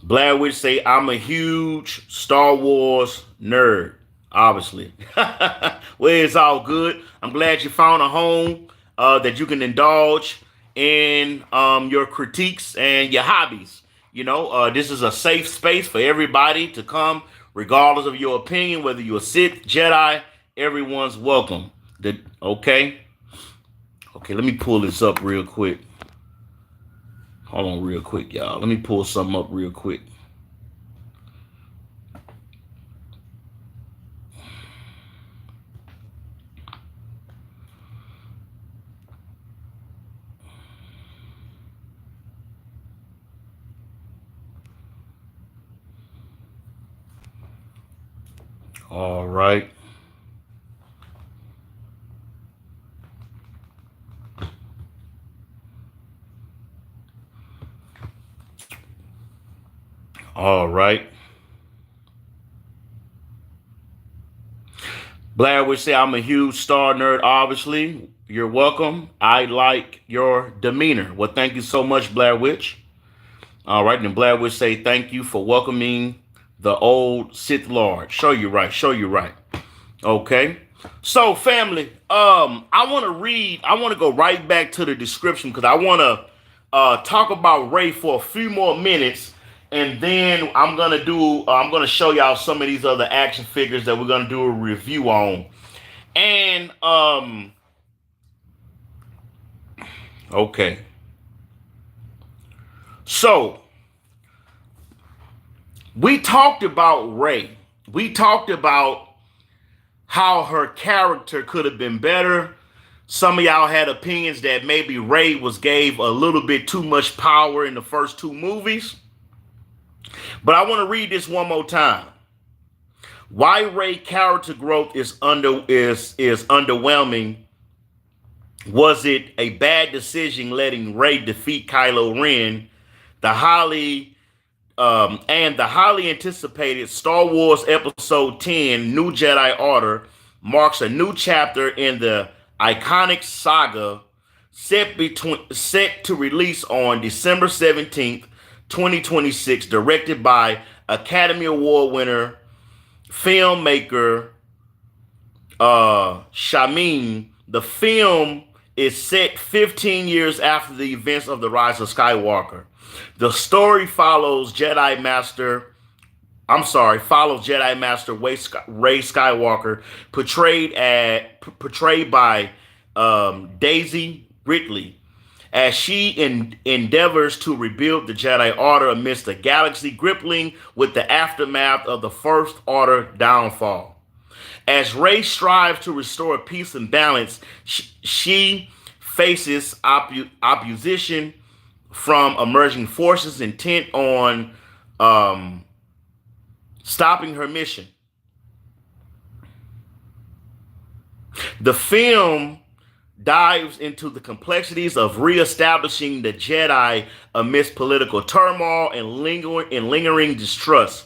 Blair Witch say, I'm a huge Star Wars nerd, obviously. Well, it's all good. I'm glad you found a home that you can indulge in your critiques and your hobbies. You know, this is a safe space for everybody to come, regardless of your opinion, whether you're a Sith, Jedi, everyone's welcome. Okay? Okay, let me pull this up real quick. Hold on real quick, y'all. Let me pull something up real quick. All right. All right. Blair would say, I'm a huge Star nerd, obviously. You're welcome. I like your demeanor. Well, thank you so much, Blair Witch. All right. And Blair would say, thank you for welcoming the old Sith Lord. Show you right. Show you right. Okay. So, family, I want to go right back to the description because I want to talk about Rey for a few more minutes. And then I'm going to show y'all some of these other action figures that we're going to do a review on. And, okay. So, we talked about Rey. We talked about how her character could have been better. Some of y'all had opinions that maybe Rey gave a little bit too much power in the first two movies. But I want to read this one more time. Why Rey character growth is underwhelming. Was it a bad decision letting Rey defeat Kylo Ren? The highly anticipated Star Wars Episode 10, New Jedi Order, marks a new chapter in the iconic saga set to release on December 17th, 2026, directed by Academy Award winner, filmmaker Sharmeen. The film is set 15 years after the events of the Rise of Skywalker. The story follows Jedi Master Rey Skywalker, portrayed by Daisy Ridley, as she endeavors to rebuild the Jedi Order amidst the galaxy grappling with the aftermath of the First Order downfall. As Rey strives to restore peace and balance, she faces opposition from emerging forces intent on stopping her mission. The film dives into the complexities of reestablishing the Jedi amidst political turmoil and lingering distrust.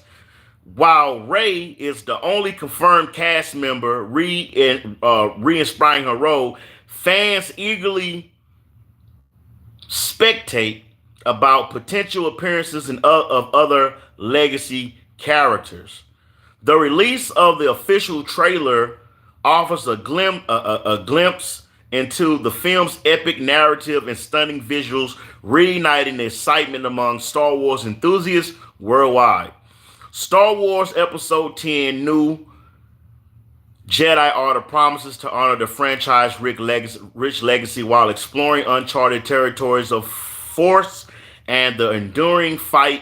While Rey is the only confirmed cast member re-inspiring her role, fans eagerly spectate about potential appearances of other legacy characters. The release of the official trailer offers a glimpse into the film's epic narrative and stunning visuals, reigniting the excitement among Star Wars enthusiasts worldwide. Star Wars Episode 10 New Jedi Order promises to honor the franchise's rich legacy while exploring uncharted territories of Force and the enduring fight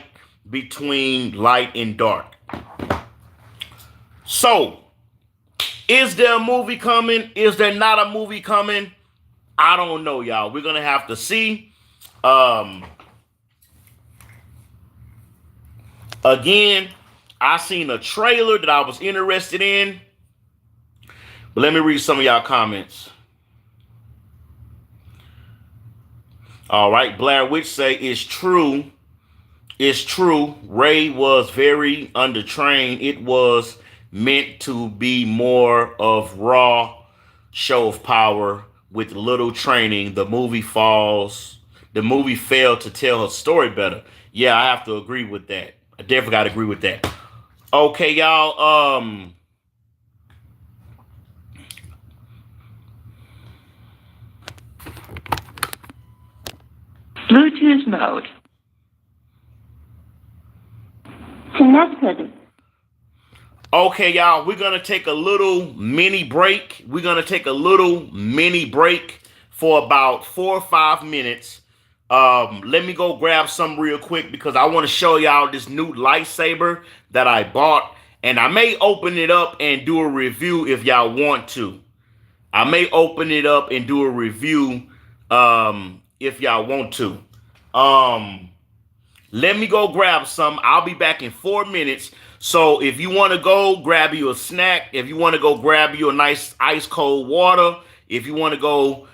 between light and dark. So, is there a movie coming? Is there not a movie coming? I don't know, y'all. We're going to have to see. Again, I seen a trailer that I was interested in. But let me read some of y'all comments. All right. Blair Witch say it's true. It's true. Rey was very undertrained. It was meant to be more of raw show of power with little training. The movie failed to tell her story better. Yeah, I have to agree with that. I definitely got to agree with that. Okay, y'all. Bluetooth mode. Connected. Okay, y'all, we're going to take a little mini break. We're going to take a little mini break for about 4 or 5 minutes. Let me go grab some real quick because I want to show y'all this new lightsaber that I bought. And I may open it up and do a review if y'all want to. I may open it up and do a review if y'all want to. Let me go grab some. I'll be back in 4 minutes. So if you want to go grab you a snack, if you want to go grab you a nice ice cold water, if you want to go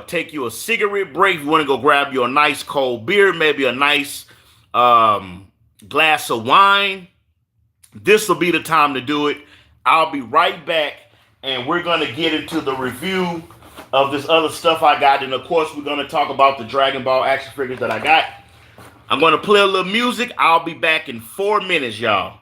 take you a cigarette break, if you want to go grab you a nice cold beer, maybe a nice glass of wine, this will be the time to do it. I'll be right back and we're going to get into the review of this other stuff I got. And of course, we're going to talk about the Dragon Ball action figures that I got. I'm going to play a little music. I'll be back in 4 minutes, y'all.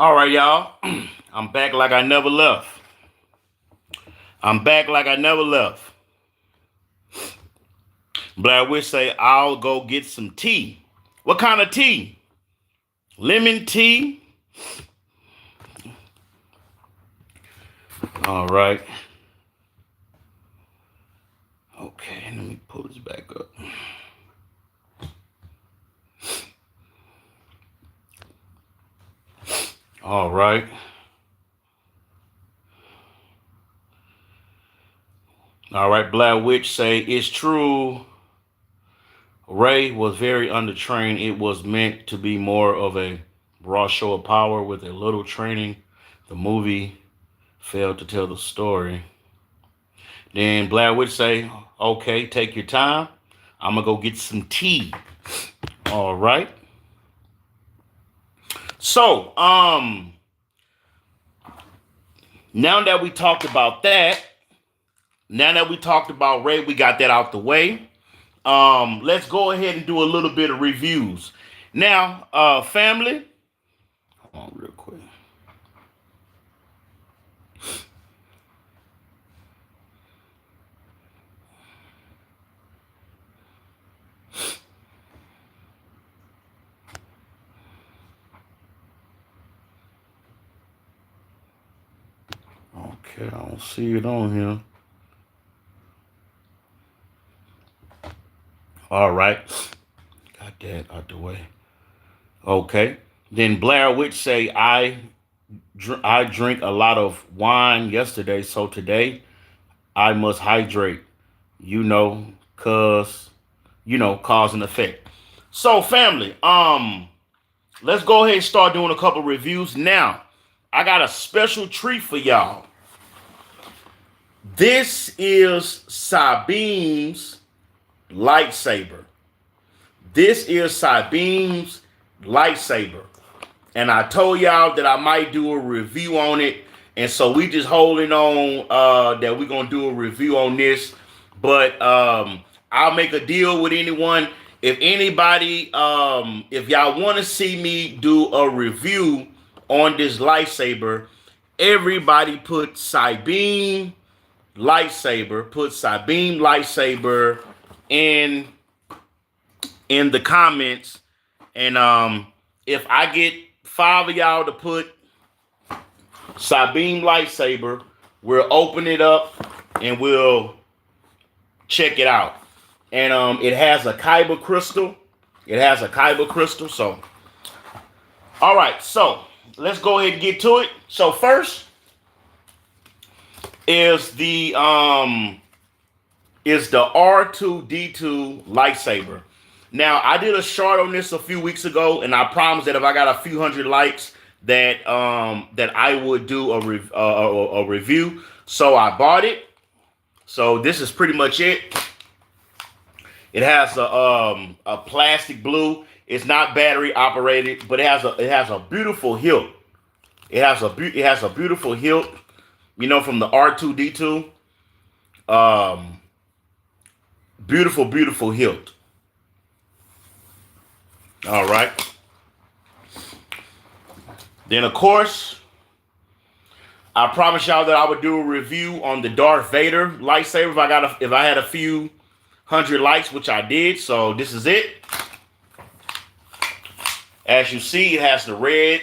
All right, y'all. I'm back like I never left. I'm back like I never left. Blair Witch say, I'll go get some tea. What kind of tea? Lemon tea? All right. Okay, let me pull this back up. All right. All right, Blair Witch say, it's true. Rey was very undertrained. It was meant to be more of a raw show of power with a little training. The movie failed to tell the story. Then Blair Witch say, okay, take your time. I'm going to go get some tea. All right. So, now that we talked about that, now that we talked about Rey, we got that out the way. Let's go ahead and do a little bit of reviews. Now, family, hold on real quick. Okay, I don't see it on here. All right. Got that out the way. Okay. Then Blair Witch say, I drink a lot of wine yesterday, so today I must hydrate, cause, cause and effect. So family, let's go ahead and start doing a couple reviews. Now, I got a special treat for y'all. This is Sabine's lightsaber. This is Sabine's lightsaber. And I told y'all that I might do a review on it. And so we just holding on that we're going to do a review on this. But I'll make a deal with anyone. If anybody, if y'all want to see me do a review on this lightsaber, everybody put Sabine lightsaber. Put Sabine lightsaber in the comments. And if I get 5 of y'all to put Sabine lightsaber, we'll open it up and we'll check it out. And it has a Kyber crystal. It has a Kyber crystal. So, all right. So let's go ahead and get to it. So first is the R2D2 lightsaber. Now, I did a short on this a few weeks ago, and I promised that if I got a few hundred likes, that I would do a review. So I bought it. So this is pretty much it. It has a plastic blue. It's not battery operated, but it has a beautiful hilt. It has a beautiful hilt, from the R2D2. Beautiful hilt. All right. Then, of course, I promised y'all that I would do a review on the Darth Vader lightsaber if I had a few hundred likes, which I did. So this is it. As you see, it has the red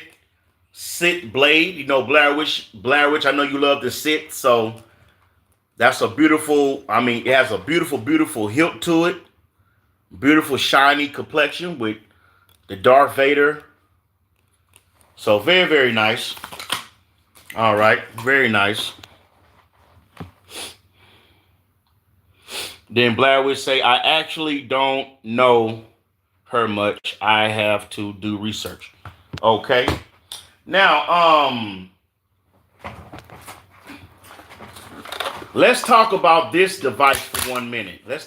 Sith blade. Blair Witch, I know you love the Sith. So that's a beautiful, it has a beautiful hilt to it. Beautiful shiny complexion with the Darth Vader. So very, very nice. All right. Very nice. Then Blair would say, I actually don't know her much. I have to do research. Okay. Now, let's talk about this device for 1 minute. This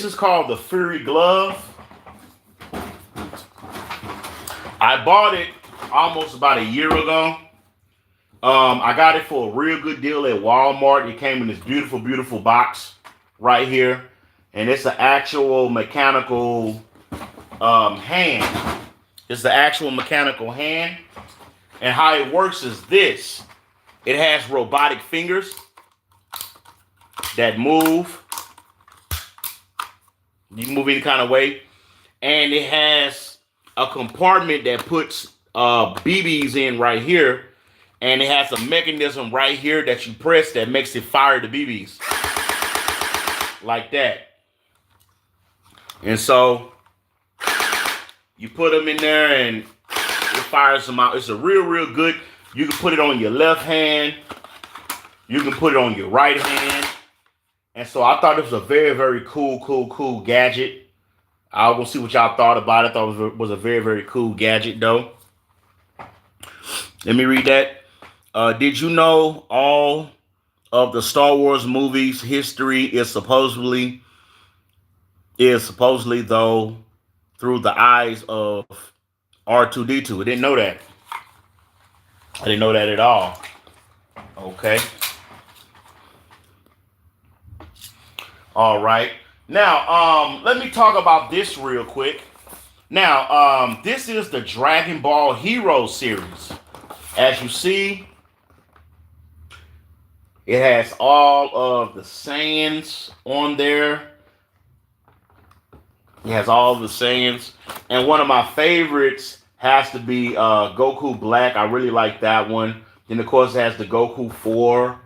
is called the Fury Glove. I bought it almost about a year ago. I got it for a real good deal at Walmart. It came in this beautiful box right here. And it's an actual mechanical hand. It's the actual mechanical hand. And how it works is this. It has robotic fingers that move. You can move any kind of way. And it has a compartment that puts BBs in right here. And it has a mechanism right here that you press that makes it fire the BBs. Like that. And so you put them in there and it fires them out. It's a real good. You can put it on your left hand. You can put it on your right hand. And so I thought this was a very cool gadget. I will see what y'all thought about it. I thought it was a very cool gadget though. Let me read that. Did you know all of the Star Wars movies history is supposedly though through the eyes of R2-D2? I didn't know that. I didn't know that at all. Okay. All right. Now, let me talk about this real quick. Now, this is the Dragon Ball Heroes series. As you see, it has all of the Saiyans on there. It has all the Saiyans. And one of my favorites has to be Goku Black. I really like that one. Then, of course, it has the Goku 4.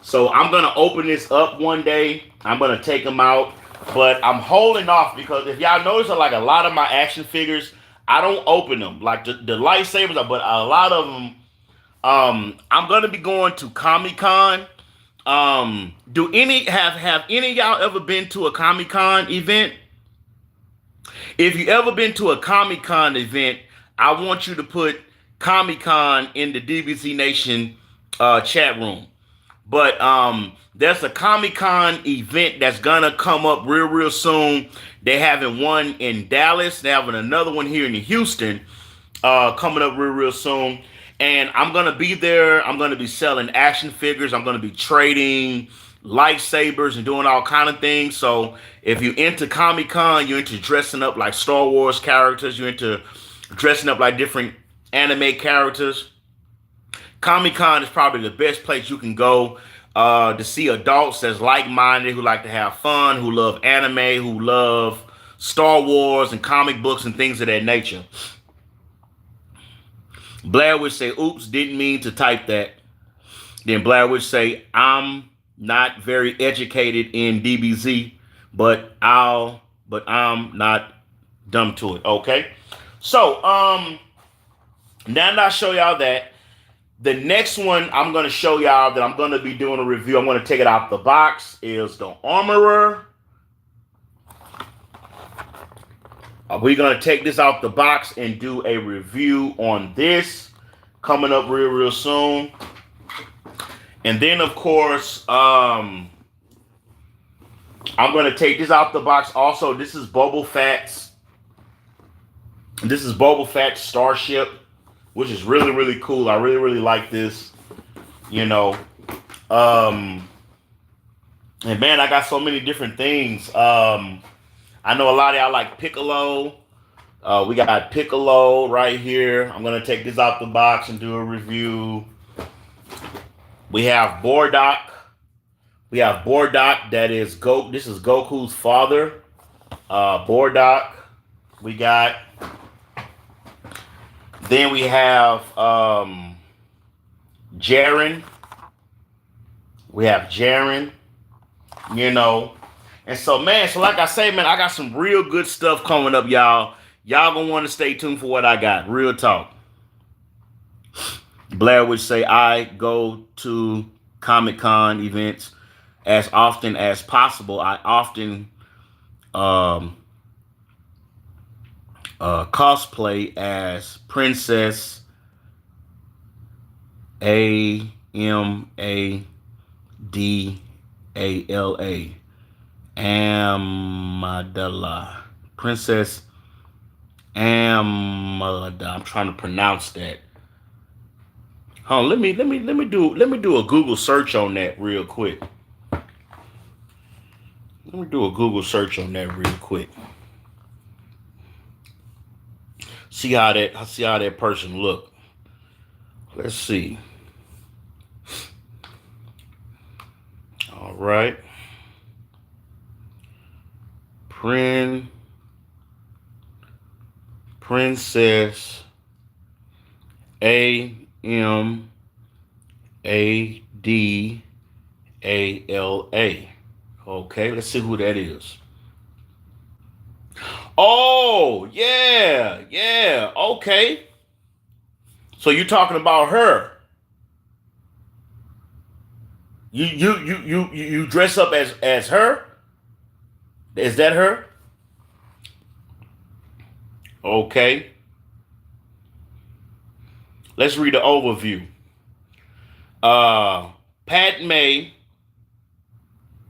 So I'm going to open this up one day. I'm going to take them out. But I'm holding off because if y'all notice, like a lot of my action figures, I don't open them. Like the lightsabers, but a lot of them, I'm going to be going to Comic-Con. Do any have any of y'all ever been to a Comic-Con event? If you ever been to a Comic-Con event, I want you to put Comic-Con in the DBZ Nation chat room. But there's a Comic-Con event that's gonna come up real soon. They having one in Dallas. They're having another one here in Houston coming up real soon. And I'm gonna be there. I'm gonna be selling action figures. I'm gonna be trading lightsabers and doing all kind of things. So if you're into Comic-Con, you're into dressing up like Star Wars characters, you're into dressing up like different anime characters, Comic-Con is probably the best place you can go to see adults that's like-minded, who like to have fun, who love anime, who love Star Wars and comic books and things of that nature. Blair would say, oops, didn't mean to type that. Then Blair would say, I'm not very educated in DBZ, but I'm not dumb to it. Okay. So, now that I show y'all that, the next one I'm going to show y'all that I'm going to be doing a review, I'm going to take it out the box, is the Armorer. We're going to take this out the box and do a review on this coming up real soon. And then, of course, I'm going to take this out the box. Also, this is Boba Fett's. This is Boba Fett's Starship, which is really cool. I really like this, you know. And man, I got so many different things. I know a lot of y'all like Piccolo. We got Piccolo right here. I'm gonna take this out the box and do a review. We have Bardock. We have Bardock. That is This is Goku's father. Bardock. We got. Then we have Jaren. We have Jaren, you know. And so, man, like I say, man, I got some real good stuff coming up, y'all. Y'all gonna want to stay tuned for what I got. Real talk. Blair would say, I go to Comic-Con events as often as possible. I often cosplay as Princess Amadala. Amadala. Princess Amadala. I'm trying to pronounce that. Hold on, let me do a Google search on that real quick. Let me do a Google search on that real quick. see how that person look. Let's see. All right. Princess Amadala. Okay, let's see who that is. Oh, yeah, yeah, okay. So you're talking about her. You dress up as her? Is that her? Okay. Let's read the overview. Padme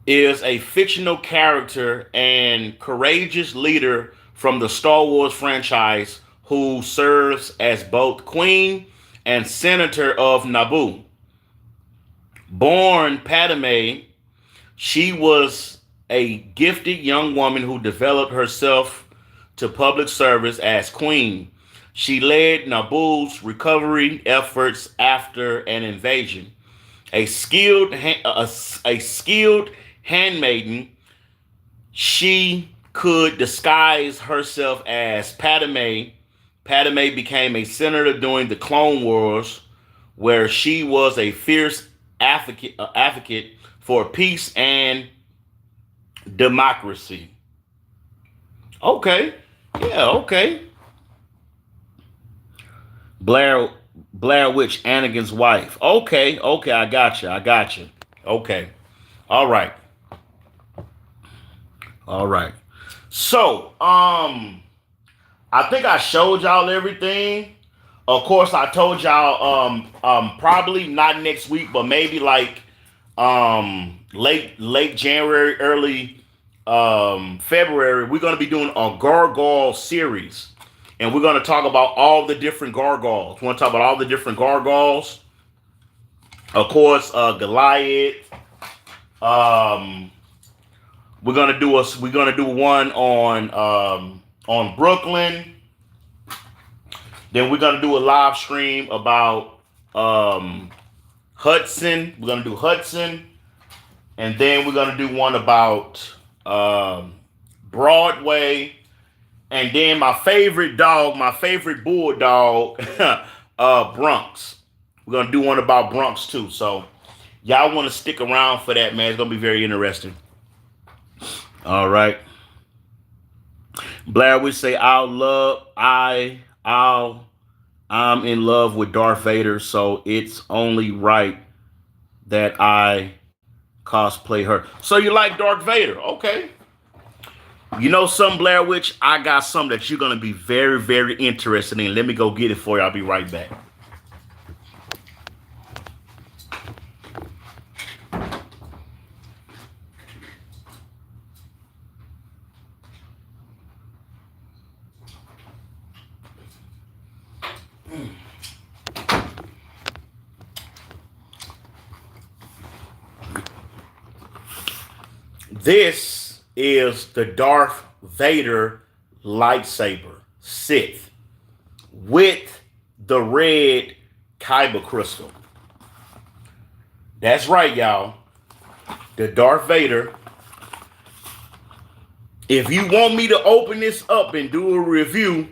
is a fictional character and courageous leader from the Star Wars franchise who serves as both queen and senator of Naboo. Born Padme, she was a gifted young woman who developed herself to public service as queen. She led Naboo's recovery efforts after an invasion. A skilled handmaiden, she could disguise herself as Padme. Padme became a senator during the Clone Wars, where she was a fierce advocate for peace and democracy. Okay, yeah, okay. Blair Blair Witch, Anakin's wife. Okay, okay, I got you. I got you. Okay, all right, all right. So, I think I showed y'all everything. Of course, I told y'all probably not next week, but maybe like late January, early February, we're gonna be doing a gargoyle series. And we're gonna talk about all the different gargoyles. We want to talk about all the different gargoyles. Of course, Goliath. Um, we're gonna do one on Brooklyn. Then we're gonna do a live stream about Hudson. We're gonna do Hudson, and then we're gonna do one about Broadway, and then my favorite dog, my favorite bulldog, Bronx. We're gonna do one about Bronx too. So y'all want to stick around for that, man. It's gonna be very interesting. All right. Blair would say, I'm in love with Darth Vader, so it's only right that I cosplay her. So you like Darth Vader? Okay. You know something, Blair Witch? I got something that you're gonna be very, very interested in. Let me go get it for you. I'll be right back. This is the Darth Vader lightsaber, Sith, with the red kyber crystal. That's right, y'all. The Darth Vader. If you want me to open this up and do a review,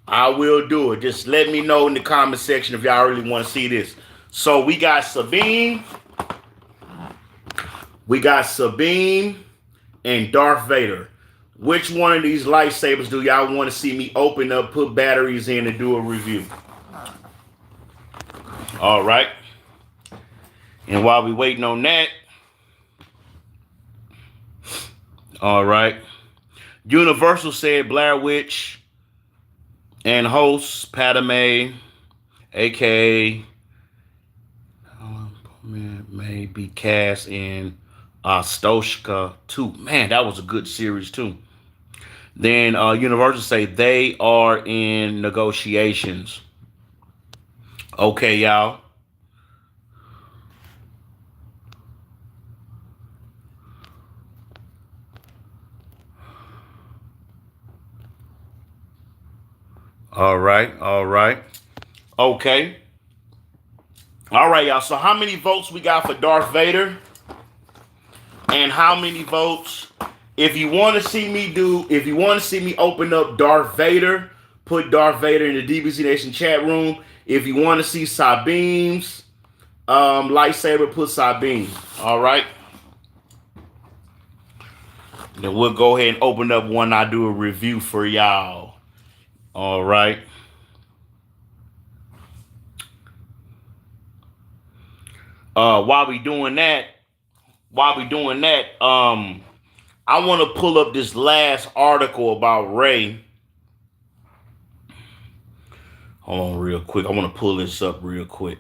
I will do it. Just let me know in the comment section if y'all really want to see this. So we got Sabine. And Darth Vader. Which one of these lightsabers do y'all want to see me open up, put batteries in, and do a review? All right. And while we waiting on that, all right. Universal said Blair Witch and host Padme, aka may be cast in Astoshka 2. Man, that was a good series too. Then Universal say they are in negotiations. Okay, y'all. All right. All right. Okay. All right, y'all. So how many votes we got for Darth Vader? And how many votes? If you want to see me open up Darth Vader, put Darth Vader in the DBZ Nation chat room. If you want to see Sabine's lightsaber, put Sabine. All right. Then we'll go ahead and open up one. I do a review for y'all. All right. While we doing that, I want to pull up this last article about Rey. Hold on real quick. I want to pull this up real quick.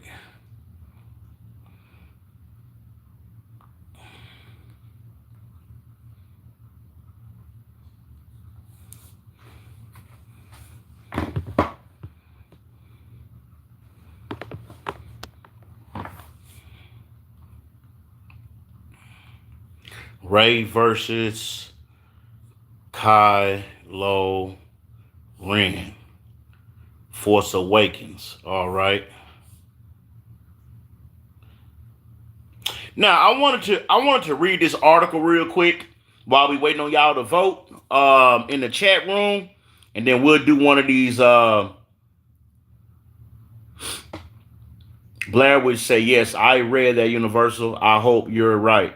Rey versus Kylo Ren. Force Awakens. All right. Now I wanted to read this article real quick while we waiting on y'all to vote in the chat room, and then we'll do one of these. Blair would say, "Yes, I read that Universal. I hope you're right."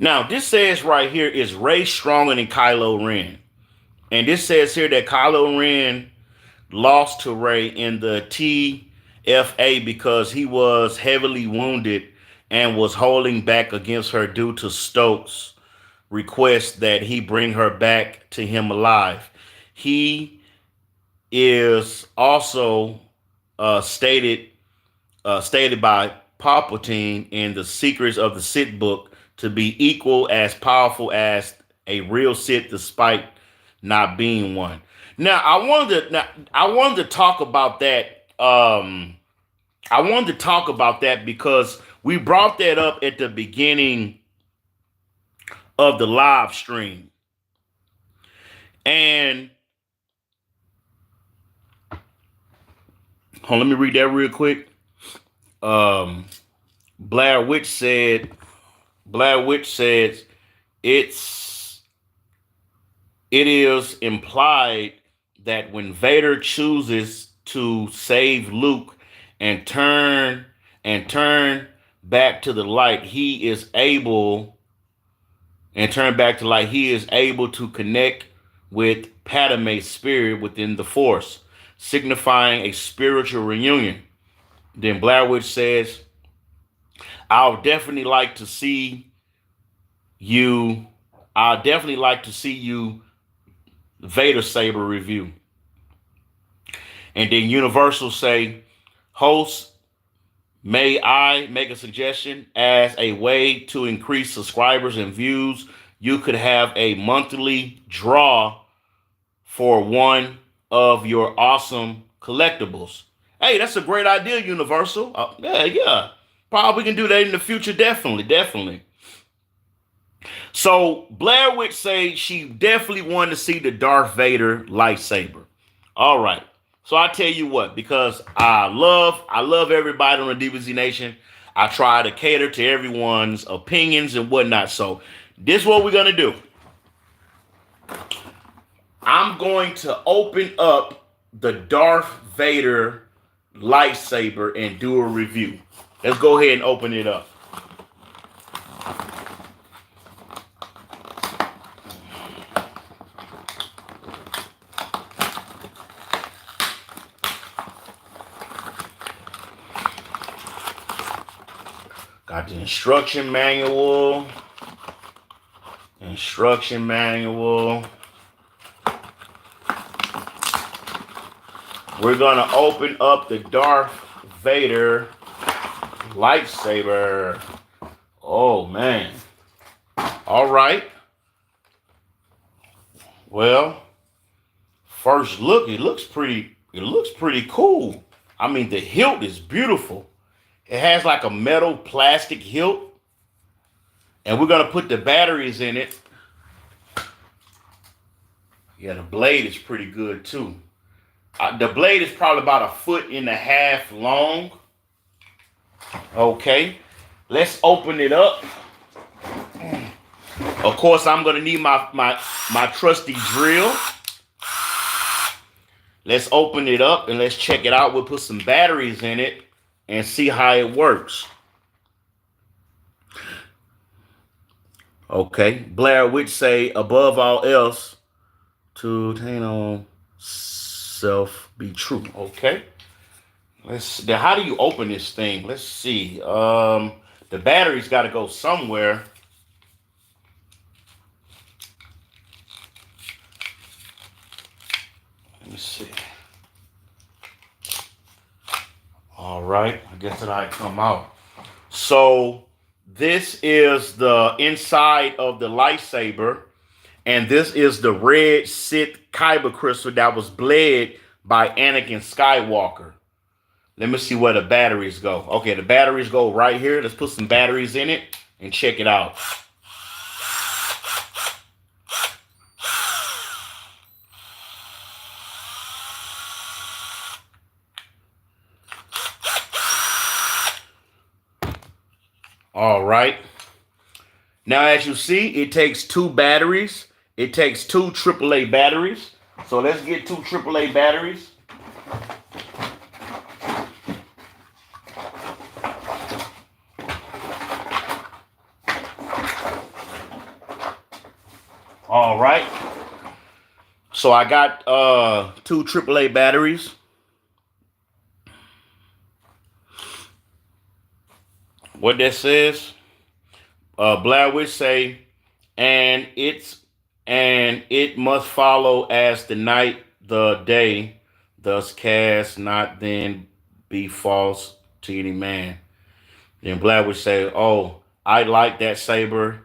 Now, this says right here, is Rey stronger than Kylo Ren? And this says here that Kylo Ren lost to Rey in the TFA because he was heavily wounded and was holding back against her due to Stokes' request that he bring her back to him alive. He is also stated by Palpatine in the Secrets of the Sith book to be equal as powerful as a real Sith, despite not being one. Now, I wanted to talk about that. I wanted to talk about that because we brought that up at the beginning of the live stream, and hold on, let me read that real quick. Blair Witch says it is implied that when Vader chooses to save Luke and turn back to the light, he is able to connect with Padme's spirit within the Force, signifying a spiritual reunion. Then Blair Witch says, I'll definitely like to see you Vader Saber review. And then Universal say, host, may I make a suggestion? As a way to increase subscribers and views, you could have a monthly draw for one of your awesome collectibles. Hey, that's a great idea, Universal. Yeah. Probably can do that in the future. Definitely. So Blair Witch say she definitely wanted to see the Darth Vader lightsaber. All right. So I tell you what, because I love everybody on the DBZ Nation. I try to cater to everyone's opinions and whatnot. So this is what we're gonna do. I'm going to open up the Darth Vader lightsaber and do a review. Let's go ahead and open it up. Got the instruction manual. We're gonna open up the Darth Vader lightsaber. Oh man. All right. Well, first look, it looks pretty cool. I mean, the hilt is beautiful. It has like a metal plastic hilt. And we're gonna put the batteries in it. Yeah, the blade is pretty good too. The blade is probably about 1.5 feet long. Okay, let's open it up. Of course, I'm gonna need my trusty drill. Let's open it up and let's check it out. We'll put some batteries in it and see how it works. Okay, Blair Witch say, above all else, to attain on self be true. Okay, how do you open this thing? Let's see. The battery's got to go somewhere. Let me see. All right, I guess that I come out. So this is the inside of the lightsaber, and this is the red Sith kyber crystal that was bled by Anakin Skywalker. Let me see where the batteries go. Okay, the batteries go right here. Let's put some batteries in it and check it out. All right. Now, as you see, it takes 2 batteries. It takes 2 AAA batteries. So let's get 2 AAA batteries. All right. So I got 2 AAA batteries. What that says, Blair Witch say, and it must follow as the night the day, thus cast not then be false to any man. Then Blair Witch say, oh, I like that saber.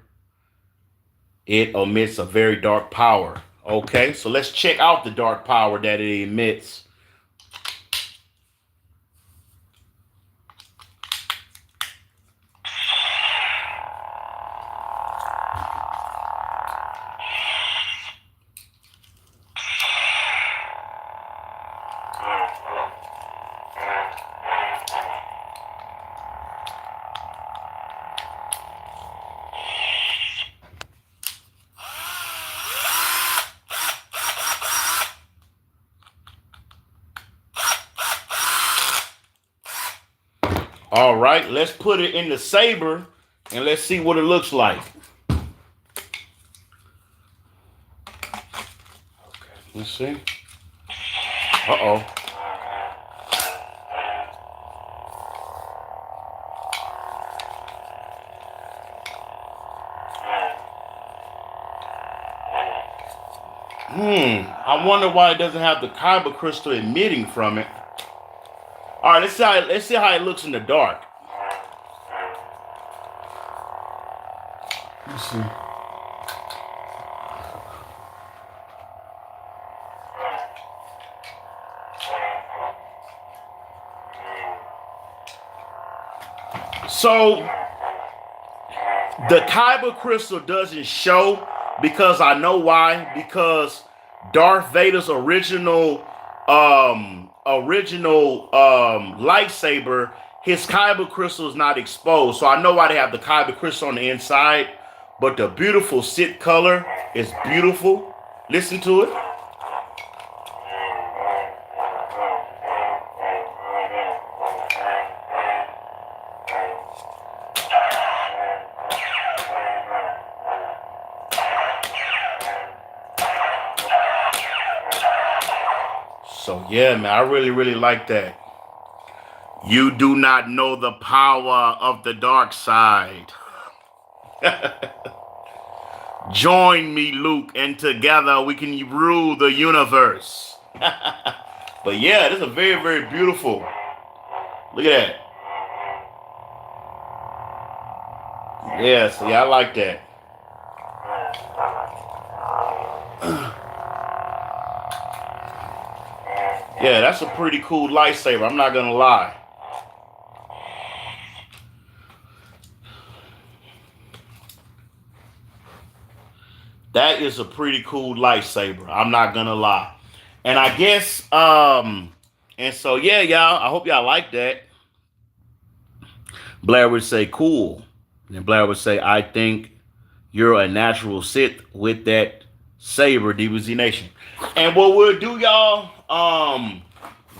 It emits a very dark power. Okay, so let's check out the dark power that it emits. All right, let's put it in the saber and let's see what it looks like. Okay, let's see. Uh-oh. I wonder why it doesn't have the kyber crystal emitting from it. All right, let's see how it looks in the dark. Let's see. So the kyber crystal doesn't show because I know why. Because Darth Vader's original lightsaber, his kyber crystal is not exposed. So I know why they have the kyber crystal on the inside. But the beautiful Sith color is beautiful. Listen to it. So yeah, man, I really like that. You do not know the power of the dark side. Join me, Luke, and together we can rule the universe. But yeah, this is a very beautiful. Look at that. Yeah, see, I like that. Yeah, that's a pretty cool lightsaber. I'm not gonna lie. That is a pretty cool lightsaber. I'm not gonna lie. And I guess and so yeah, y'all. I hope y'all like that. Blair would say cool. And Blair would say, I think you're a natural Sith with that saber, DBZ Nation. And what we'll do, y'all,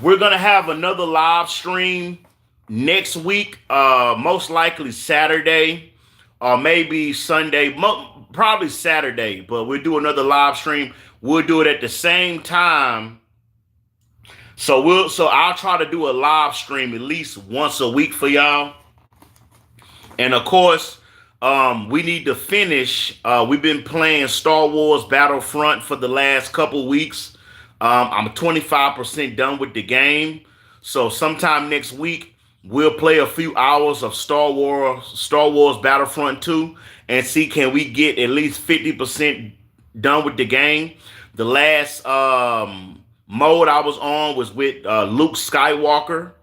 we're gonna have another live stream next week, most likely Saturday or maybe Sunday, probably Saturday, but we'll do another live stream. We'll do it at the same time. So I'll try to do a live stream at least once a week for y'all. And of course, we need to finish. We've been playing Star Wars Battlefront for the last couple weeks. I'm 25% done with the game. So sometime next week, we'll play a few hours of Star Wars Battlefront 2 and see can we get at least 50% done with the game. The last mode I was on was with Luke Skywalker.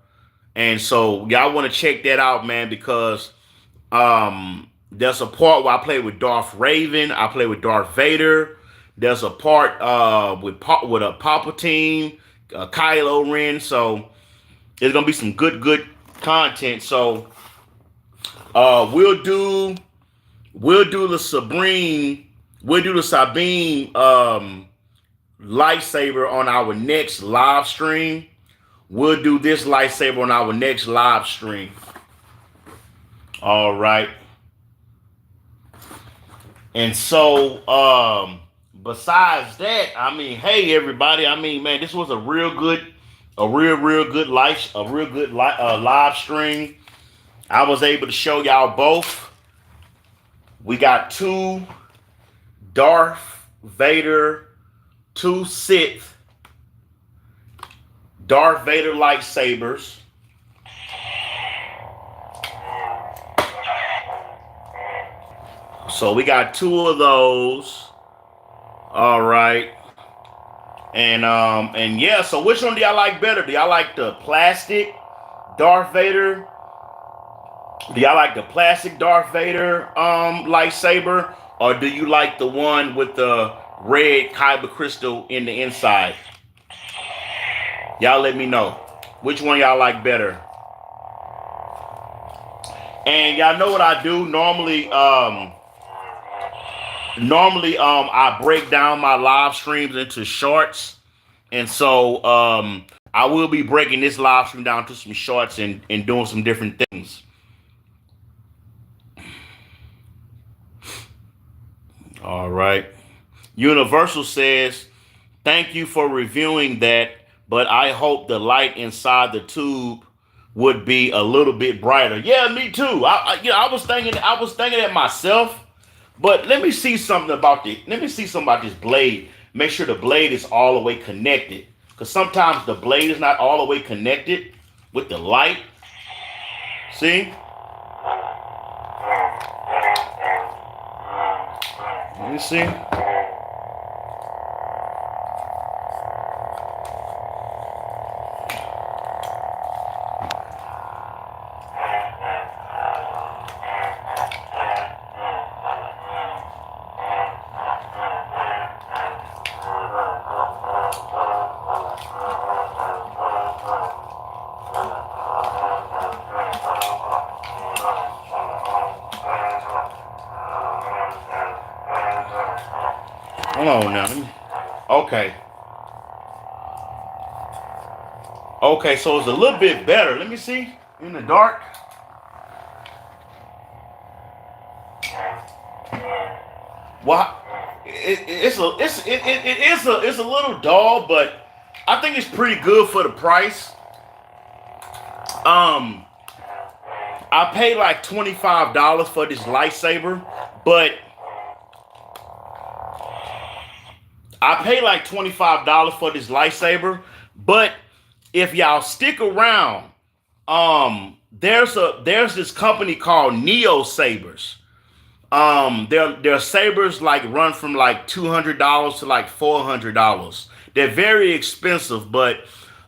And so y'all want to check that out, man, because there's a part where I play with Darth Raven. I play with Darth Vader. There's a part with a Palpatine, Kylo Ren. So there's gonna be some good content. So we'll do the Sabine lightsaber on our next live stream. We'll do this lightsaber on our next live stream. All right. And so besides that, I mean, hey everybody, I mean, man, this was a real good live stream. I was able to show y'all both. We got 2 Darth Vader, 2 Sith Darth Vader lightsabers. So we got 2 of those. All right. And yeah, so which one do y'all like better? Do y'all like the plastic Darth Vader? Do y'all like the plastic Darth Vader lightsaber? Or do you like the one with the red kyber crystal in the inside? Y'all let me know. Which one y'all like better? And y'all know what I do normally. I break down my live streams into shorts. And so I will be breaking this live stream down to some shorts and doing some different things. All right. Universal says, thank you for reviewing that, but I hope the light inside the tube would be a little bit brighter. Yeah, me too. I was thinking that myself. But let me see something about this blade. Make sure the blade is all the way connected. Because sometimes the blade is not all the way connected with the light. See? Let me see. Hold on now. Okay. Okay, so it's a little bit better. Let me see. In the dark. Well, it's a little dull, but I think it's pretty good for the price. I paid like $25 for this lightsaber, but if y'all stick around, there's this company called Neo Sabers. Their sabers like run from like $200 to like $400. They're very expensive, but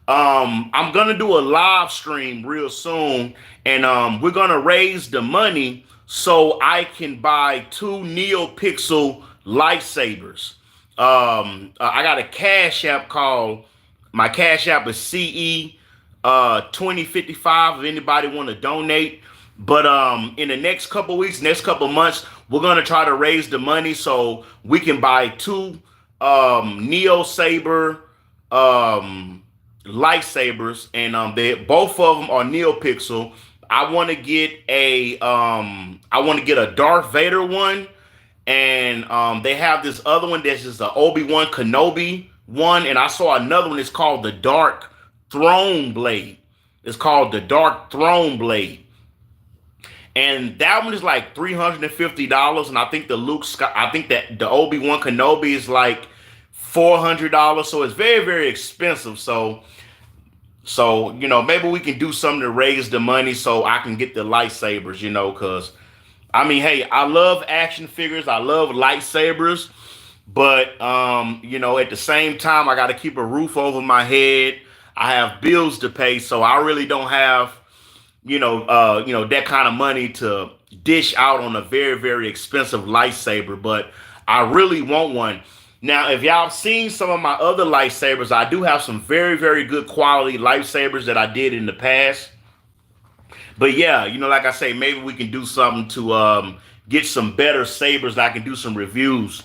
I'm gonna do a live stream real soon, and we're gonna raise the money so I can buy 2 NeoPixel lightsabers. I got a Cash App called, my Cash App is CE 2055 if anybody want to donate. But in the next couple weeks, next couple months, we're gonna try to raise the money so we can buy two Neo Saber lightsabers, and they both of them are NeoPixel. I want to get a Darth Vader one, and they have this other one that's just the Obi-Wan Kenobi one, and I saw another one. It's called the Dark Throne Blade. It's called the Dark Throne Blade, and that one is like $350, and I think I think that the Obi-Wan Kenobi is like $400, so it's very, very expensive. So maybe we can do something to raise the money so I can get the lightsabers, because I mean, hey, I love action figures, I love lightsabers, but at the same time, I got to keep a roof over my head. I have bills to pay, so I really don't have that kind of money to dish out on a very, very expensive lightsaber, but I really want one. Now, if y'all seen some of my other lightsabers, I do have some very, very good quality lightsabers that I did in the past. But yeah, like I say, maybe we can do something to get some better sabers. I can do some reviews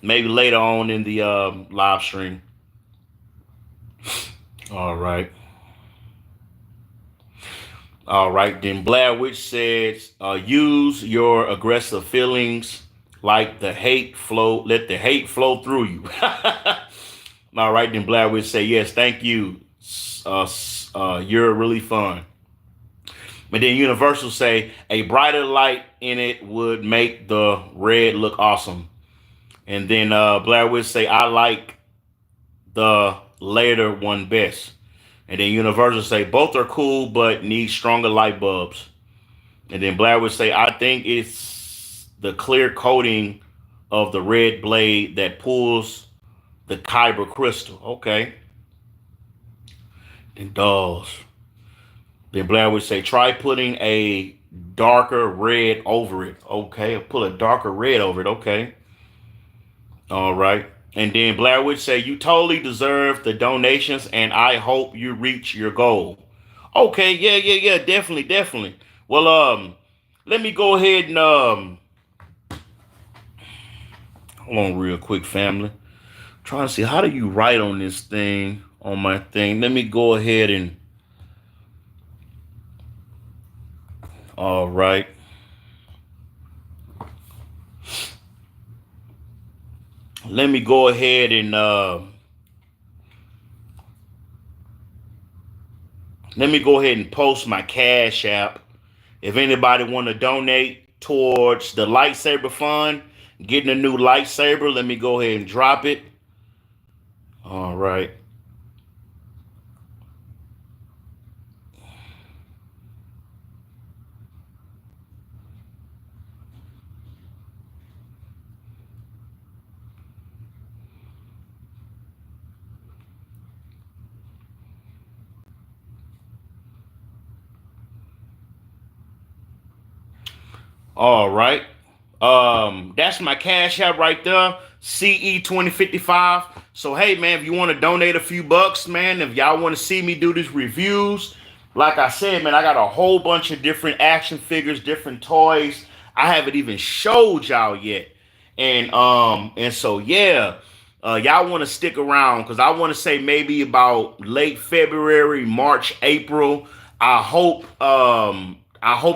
maybe later on in the live stream. All right. Then Blair Witch says, use your aggressive feelings. Like the hate flow, let the hate flow through you. All right, then Blair would say, yes, thank you. You're really fun. But then Universal say, a brighter light in it would make the red look awesome. And then Blair would say, I like the later one best. And then Universal say, both are cool, but need stronger light bulbs. And then Blair would say, I think it's the clear coating of the red blade that pulls the kyber crystal. Okay. Then dolls. Then Blair would say, try putting a darker red over it. Okay. Put a darker red over it. Okay. All right. And then Blair would say, you totally deserve the donations, and I hope you reach your goal. Okay. Yeah. Definitely. Well, let me go ahead and hold on real quick, family. I'm trying to see, how do you write on this thing, on my thing? Let me go ahead and, all right. Let me go ahead and, post my Cash App. If anybody want to donate towards the lightsaber fund, getting a new lightsaber, let me go ahead and drop it. All right. All right. That's my Cash App right there, CE 2055. So hey man, if you want to donate a few bucks, man, if y'all want to see me do these reviews, like I said, man, I got a whole bunch of different action figures, different toys. I haven't even showed y'all yet. And so yeah, y'all want to stick around, because I want to say maybe about late February, March, April. I hope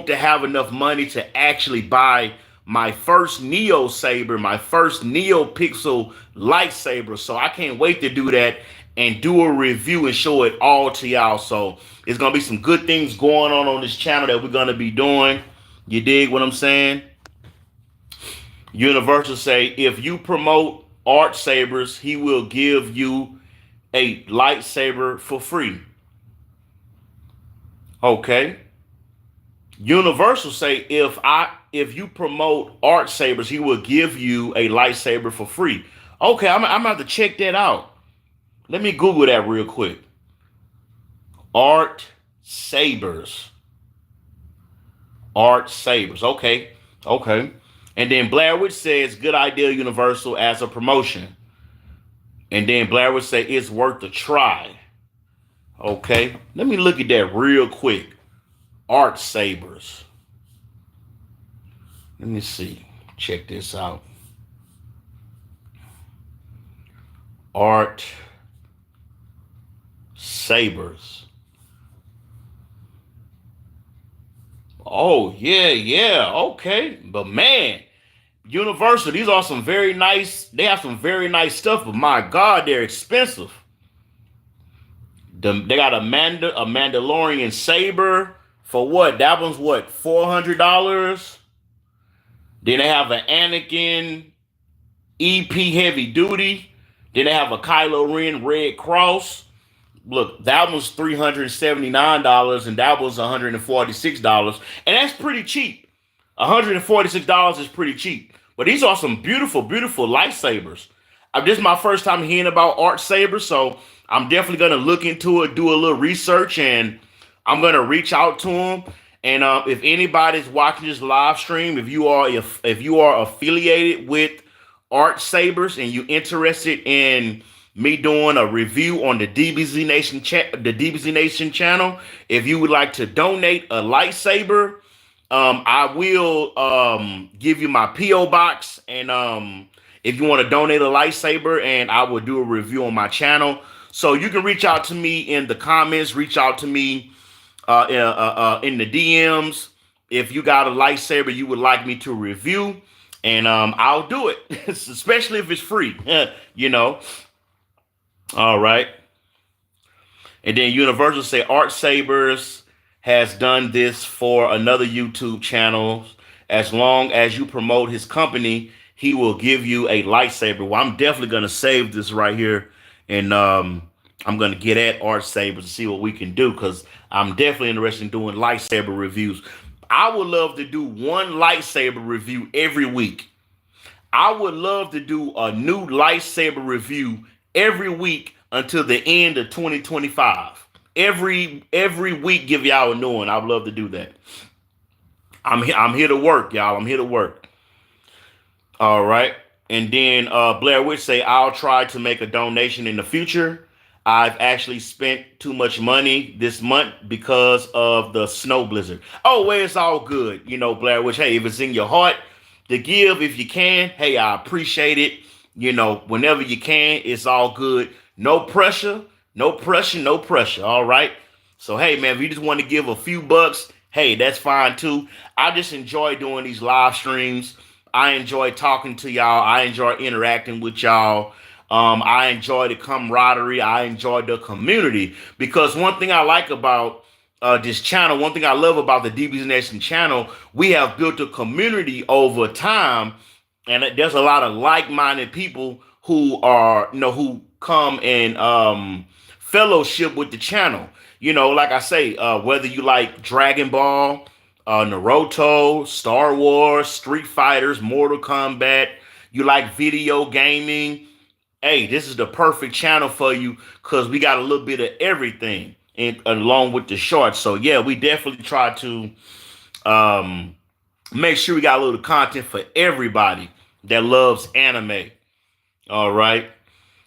to have enough money to actually buy my first Neo Saber, my first Neo Pixel lightsaber. So I can't wait to do that and do a review and show it all to y'all. So it's going to be some good things going on this channel that we're going to be doing. You dig what I'm saying? Universal say, if you promote art sabers, he will give you a lightsaber for free. Okay. Universal say, if you promote art sabers, he will give you a lightsaber for free. Okay, I'm gonna have to check that out. Let me Google that real quick. Art sabers. Okay. And then Blair Witch says, good idea, Universal, as a promotion. And then Blair Witch say, it's worth a try. Okay, let me look at that real quick. Art sabers. Let me see. Check this out. Art sabers. Oh, yeah. Okay. But man, Universal, these are some very nice. They have some very nice stuff, but my God, they're expensive. They got a Mandalorian saber for what? That one's what? $400. Then they have an Anakin EP heavy duty. Then they have a Kylo Ren Red Cross. Look, that was $379 and that was $146. And that's pretty cheap. $146 is pretty cheap. But these are some beautiful, beautiful lightsabers. This is my first time hearing about art sabers, so I'm definitely going to look into it, do a little research, and I'm going to reach out to them. And if anybody's watching this live stream, if you are affiliated with art sabers and you're interested in me doing a review on the DBZ Nation channel, if you would like to donate a lightsaber, I will give you my PO box, and if you want to donate a lightsaber, and I will do a review on my channel. So you can reach out to me in the comments, reach out to me in the DMs if you got a lightsaber you would like me to review, and I'll do it, especially if it's free, you know. All right. And then Universal say Art Sabers has done this for another YouTube channel. As long as you promote his company, he will give you a lightsaber. Well, I'm definitely going to save this right here, and I'm going to get at Art Sabers to see what we can do, because I'm definitely interested in doing lightsaber reviews. I would love to do one lightsaber review every week. I would love to do a new lightsaber review every week until the end of 2025. Every week, give y'all a new one. I would love to do that. I'm here to work, y'all. I'm here to work. All right. And then Blair Witch say, I'll try to make a donation in the future. I've actually spent too much money this month because of the snow blizzard. Oh, well, it's all good. You know, Blair Witch, hey, if it's in your heart to give, if you can, hey, I appreciate it. You know, whenever you can, it's all good. No pressure, no pressure, no pressure. All right. So, hey, man, if you just want to give a few bucks, hey, that's fine, too. I just enjoy doing these live streams. I enjoy talking to y'all. I enjoy interacting with y'all. I enjoy the camaraderie. I enjoy the community, because one thing I like about this channel, one thing I love about the DBZ Nation channel, we have built a community over time, and there's a lot of like-minded people who are, you know, who come and fellowship with the channel. You know, like I say, whether you like Dragon Ball, Naruto, Star Wars, Street Fighters, Mortal Kombat, you like video gaming, hey, this is the perfect channel for you, because we got a little bit of everything and along with the shorts. So yeah, we definitely try to make sure we got a little content for everybody that loves anime. All right.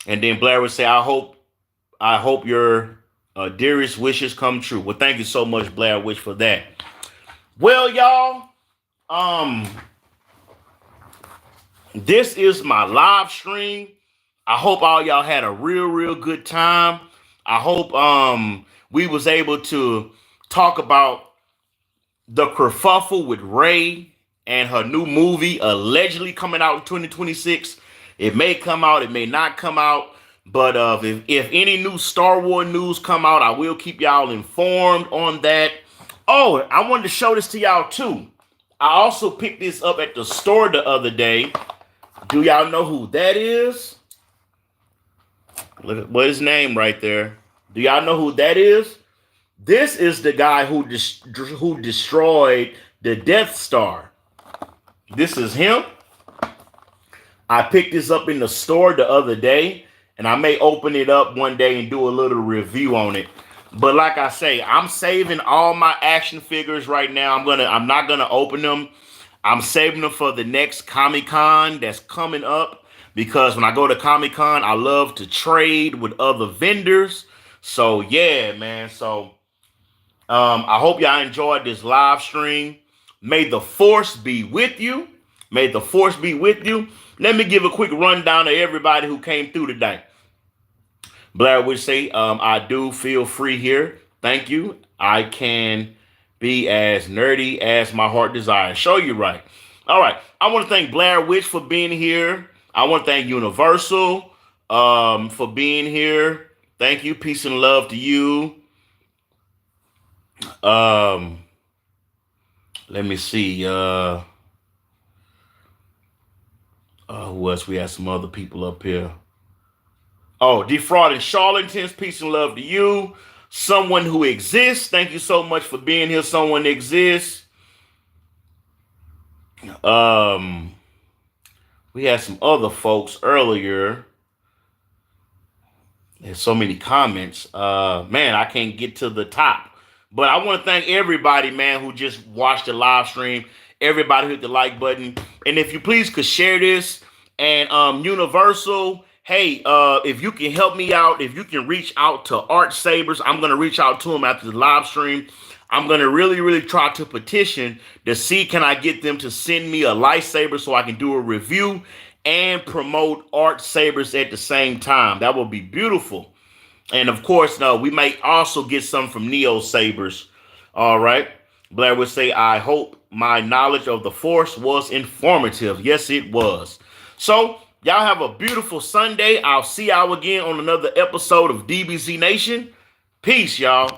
And then Blair would say, I hope your dearest wishes come true. Well, thank you so much, Blair Witch, for that. Well, y'all, this is my live stream. I hope all y'all had a real good time. I hope we was able to talk about the kerfuffle with Rey and her new movie allegedly coming out in 2026. It may come out, it may not come out, but if any new Star Wars news come out, I will keep y'all informed on that. Oh, I wanted to show this to y'all too. I also picked this up at the store the other day. Do y'all know who that is? Look at what his name right there. Do y'all know who that is? This is the guy who destroyed the Death Star. This is him. I picked this up in the store the other day, and I may open it up one day and do a little review on it. But like I say, I'm saving all my action figures right now. I'm not gonna open them. I'm saving them for the next Comic-Con that's coming up, because when I go to Comic-Con, I love to trade with other vendors. So yeah, man. So I hope y'all enjoyed this live stream. May the force be with you. May the force be with you. Let me give a quick rundown of everybody who came through today. Blair would say, I do feel free here. Thank you. I can be as nerdy as my heart desires. Show you right. All right. I want to thank Blair Witch for being here. I want to thank Universal for being here. Thank you. Peace and love to you. Let me see. Who else? We have some other people up here. Oh, defrauding charlatans. Peace and love to you. Someone who exists. Thank you so much for being here. Someone exists. We had some other folks earlier. There's so many comments. Man, I can't get to the top. But I want to thank everybody, man, who just watched the live stream. Everybody who hit the like button. And if you please could share this. And Universal, hey, if you can help me out, if you can reach out to Art Sabers, I'm going to reach out to them after the live stream. I'm going to really, really try to petition to see, can I get them to send me a lightsaber so I can do a review and promote Art Sabers at the same time. That would be beautiful. And of course, we might also get some from Neo Sabers. All right. Blair would say, I hope my knowledge of the Force was informative. Yes, it was. So y'all have a beautiful Sunday. I'll see y'all again on another episode of DBZ Nation. Peace, y'all.